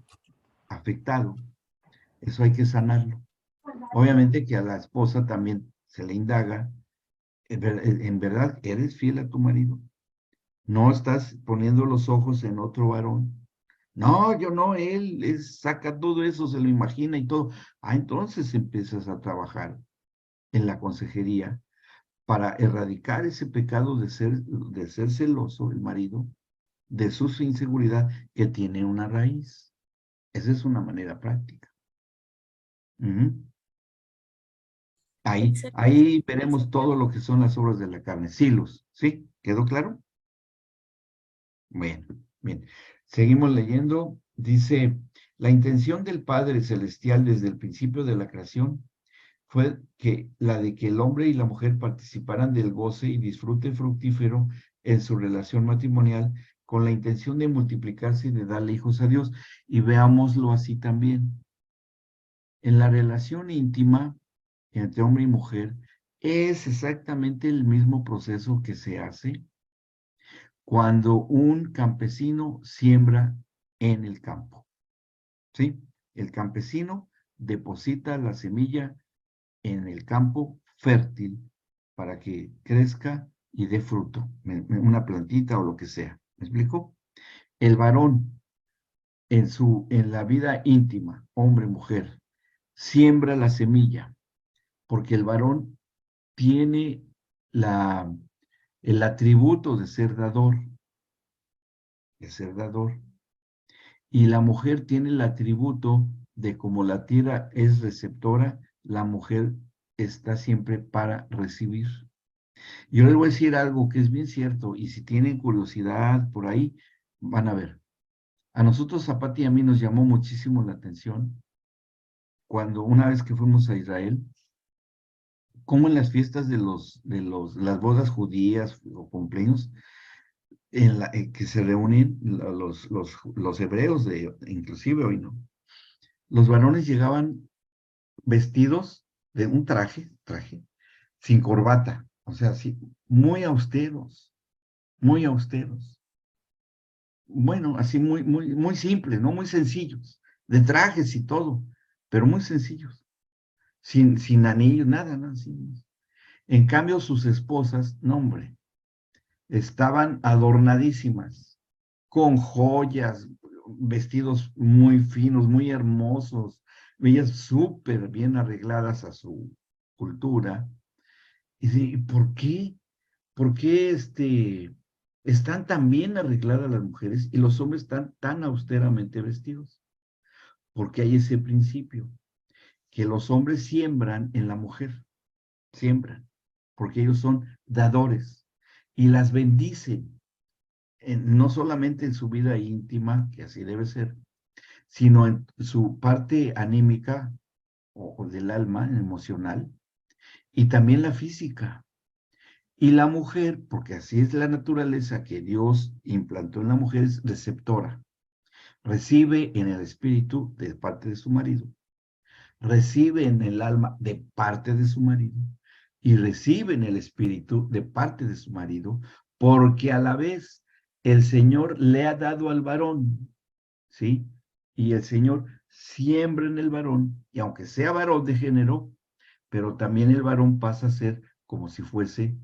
afectado, eso hay que sanarlo. Obviamente que a la esposa también se le indaga, en verdad, ¿eres fiel a tu marido? ¿No estás poniendo los ojos en otro varón? No, yo no, él saca todo eso, se lo imagina y todo. Entonces empiezas a trabajar en la consejería para erradicar ese pecado de ser celoso el marido, de su inseguridad que tiene una raíz. Esa es una manera práctica. Excelente. Ahí veremos todo lo que son las obras de la carne. Silos, ¿sí? ¿Quedó claro? Bueno, bien. Seguimos leyendo. Dice, la intención del Padre Celestial desde el principio de la creación fue la de que el hombre y la mujer participaran del goce y disfrute fructífero en su relación matrimonial con la intención de multiplicarse y de darle hijos a Dios. Y veámoslo así también. En la relación íntima entre hombre y mujer es exactamente el mismo proceso que se hace cuando un campesino siembra en el campo, ¿sí? El campesino deposita la semilla en el campo fértil para que crezca y dé fruto, una plantita o lo que sea. ¿Me explico? El varón en la vida íntima, hombre, mujer, siembra la semilla, porque el varón tiene el atributo de ser dador, y la mujer tiene el atributo de como la tierra es receptora, la mujer está siempre para recibir. Yo les voy a decir algo que es bien cierto, y si tienen curiosidad por ahí, van a ver. A nosotros, a Pati y a mí, nos llamó muchísimo la atención cuando una vez que fuimos a Israel, como en las fiestas de las bodas judías o cumpleaños, que se reúnen los hebreos, inclusive hoy, ¿no? Los varones llegaban vestidos de un traje, sin corbata, o sea, sí, muy austeros, muy austeros. Bueno, así muy simples, ¿no? Muy sencillos, de trajes y todo, pero muy sencillos, sin anillos, nada, nada. En cambio, sus esposas, no, hombre, estaban adornadísimas, con joyas, vestidos muy finos, muy hermosos, ellas súper bien arregladas a su cultura. Y dice, ¿por qué? ¿Por qué están tan bien arregladas las mujeres y los hombres están tan austeramente vestidos? Porque hay ese principio, que los hombres siembran en la mujer, siembran, porque ellos son dadores y las bendicen, no solamente en su vida íntima, que así debe ser, sino en su parte anímica o del alma, emocional, y también la física. Y la mujer, porque así es la naturaleza que Dios implantó en la mujer, es receptora. Recibe en el espíritu de parte de su marido, recibe en el alma de parte de su marido y recibe en el espíritu de parte de su marido, porque a la vez el Señor le ha dado al varón, ¿sí? Y el Señor siembra en el varón, y aunque sea varón de género, pero también el varón pasa a ser como si fuese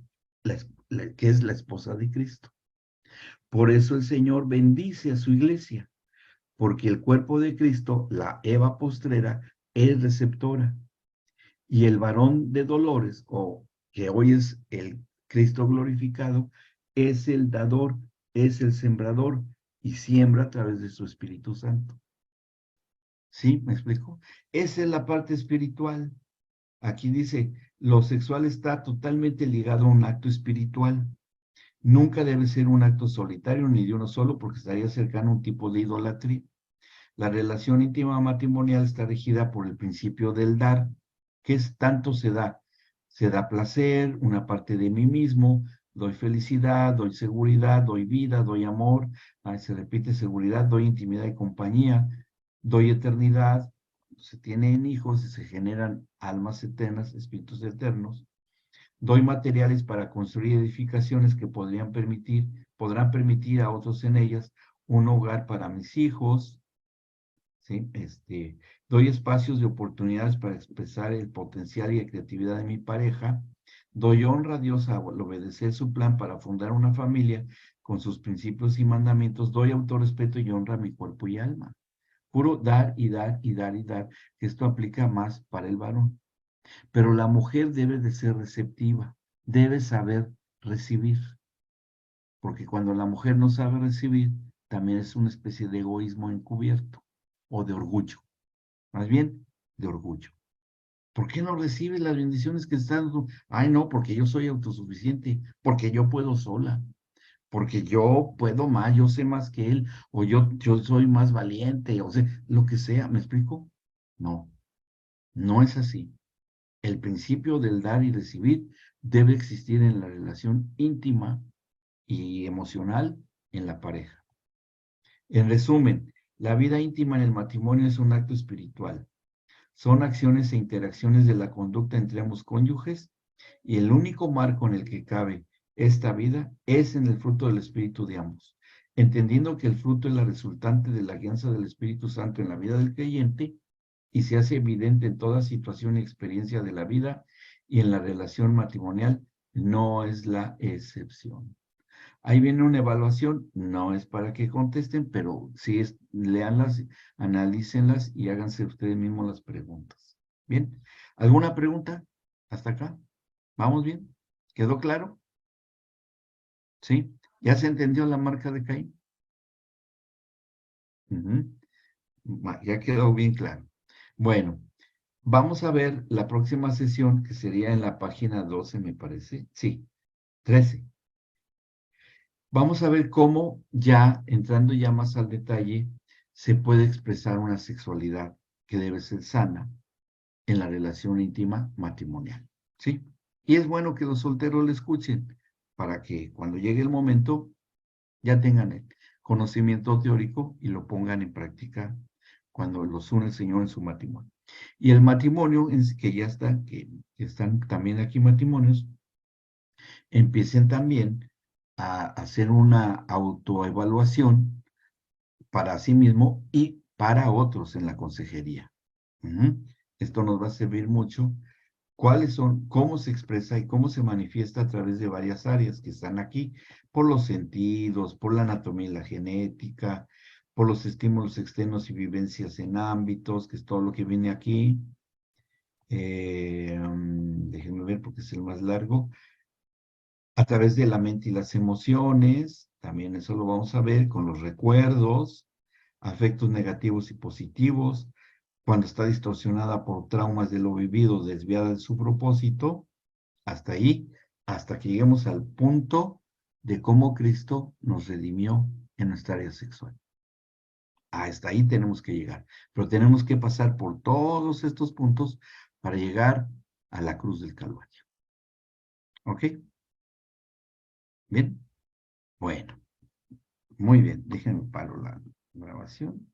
que es la esposa de Cristo. Por eso el Señor bendice a su iglesia, porque el cuerpo de Cristo, la Eva postrera, es receptora. Y el varón de dolores, o que hoy es el Cristo glorificado, es el dador, es el sembrador, y siembra a través de su Espíritu Santo. ¿Sí? ¿Me explico? Esa es la parte espiritual. Aquí dice, lo sexual está totalmente ligado a un acto espiritual. Nunca debe ser un acto solitario ni de uno solo, porque estaría cercano a un tipo de idolatría. La relación íntima matrimonial está regida por el principio del dar, que es tanto se da. Se da placer, una parte de mí mismo, doy felicidad, doy seguridad, doy vida, doy amor, se repite seguridad, doy intimidad y compañía, doy eternidad, se tienen hijos y se generan almas eternas, espíritus eternos. Doy materiales para construir edificaciones que podrán permitir a otros en ellas un hogar para mis hijos, ¿sí? Doy espacios de oportunidades para expresar el potencial y la creatividad de mi pareja. Doy honra a Dios al obedecer su plan para fundar una familia con sus principios y mandamientos. Doy autorrespeto y honra a mi cuerpo y alma. Puro dar y dar y dar y dar, que esto aplica más para el varón. Pero la mujer debe de ser receptiva, debe saber recibir. Porque cuando la mujer no sabe recibir, también es una especie de egoísmo encubierto o de orgullo. Más bien, de orgullo. ¿Por qué no recibes las bendiciones que están? Ay, no, porque yo soy autosuficiente, porque yo puedo sola, porque yo puedo más, yo sé más que él, o yo soy más valiente, o sea, lo que sea, ¿me explico? No, no es así. El principio del dar y recibir debe existir en la relación íntima y emocional en la pareja. En resumen, la vida íntima en el matrimonio es un acto espiritual. Son acciones e interacciones de la conducta entre ambos cónyuges y el único marco en el que cabe esta vida es en el fruto del Espíritu de ambos, entendiendo que el fruto es la resultante de la guianza del Espíritu Santo en la vida del creyente y se hace evidente en toda situación y experiencia de la vida y en la relación matrimonial no es la excepción. Ahí viene una evaluación, no es para que contesten, pero sí léanlas, analícenlas y háganse ustedes mismos las preguntas. ¿Bien? ¿Alguna pregunta hasta acá? ¿Vamos bien? ¿Quedó claro? ¿Sí? ¿Ya se entendió la marca de Caín? Ya quedó bien claro. Bueno, vamos a ver la próxima sesión, que sería en la página 12, me parece. Sí, 13. Vamos a ver cómo ya, entrando ya más al detalle, se puede expresar una sexualidad que debe ser sana en la relación íntima matrimonial, ¿sí? Y es bueno que los solteros lo escuchen para que cuando llegue el momento ya tengan el conocimiento teórico y lo pongan en práctica cuando los une el Señor en su matrimonio. Y el matrimonio, que ya está, que están también aquí matrimonios, empiecen también a hacer una autoevaluación para sí mismo y para otros en la consejería. Esto nos va a servir mucho. ¿Cuáles son, cómo se expresa y cómo se manifiesta a través de varias áreas que están aquí? Por los sentidos, por la anatomía y la genética, por los estímulos externos y vivencias en ámbitos, que es todo lo que viene aquí. Déjenme ver porque es el más largo. A través de la mente y las emociones, también eso lo vamos a ver con los recuerdos, afectos negativos y positivos, cuando está distorsionada por traumas de lo vivido, desviada de su propósito, hasta ahí, hasta que lleguemos al punto de cómo Cristo nos redimió en nuestra área sexual. Hasta ahí tenemos que llegar, pero tenemos que pasar por todos estos puntos para llegar a la cruz del Calvario. ¿Ok? ¿Bien? Bueno, muy bien, déjenme paro la grabación.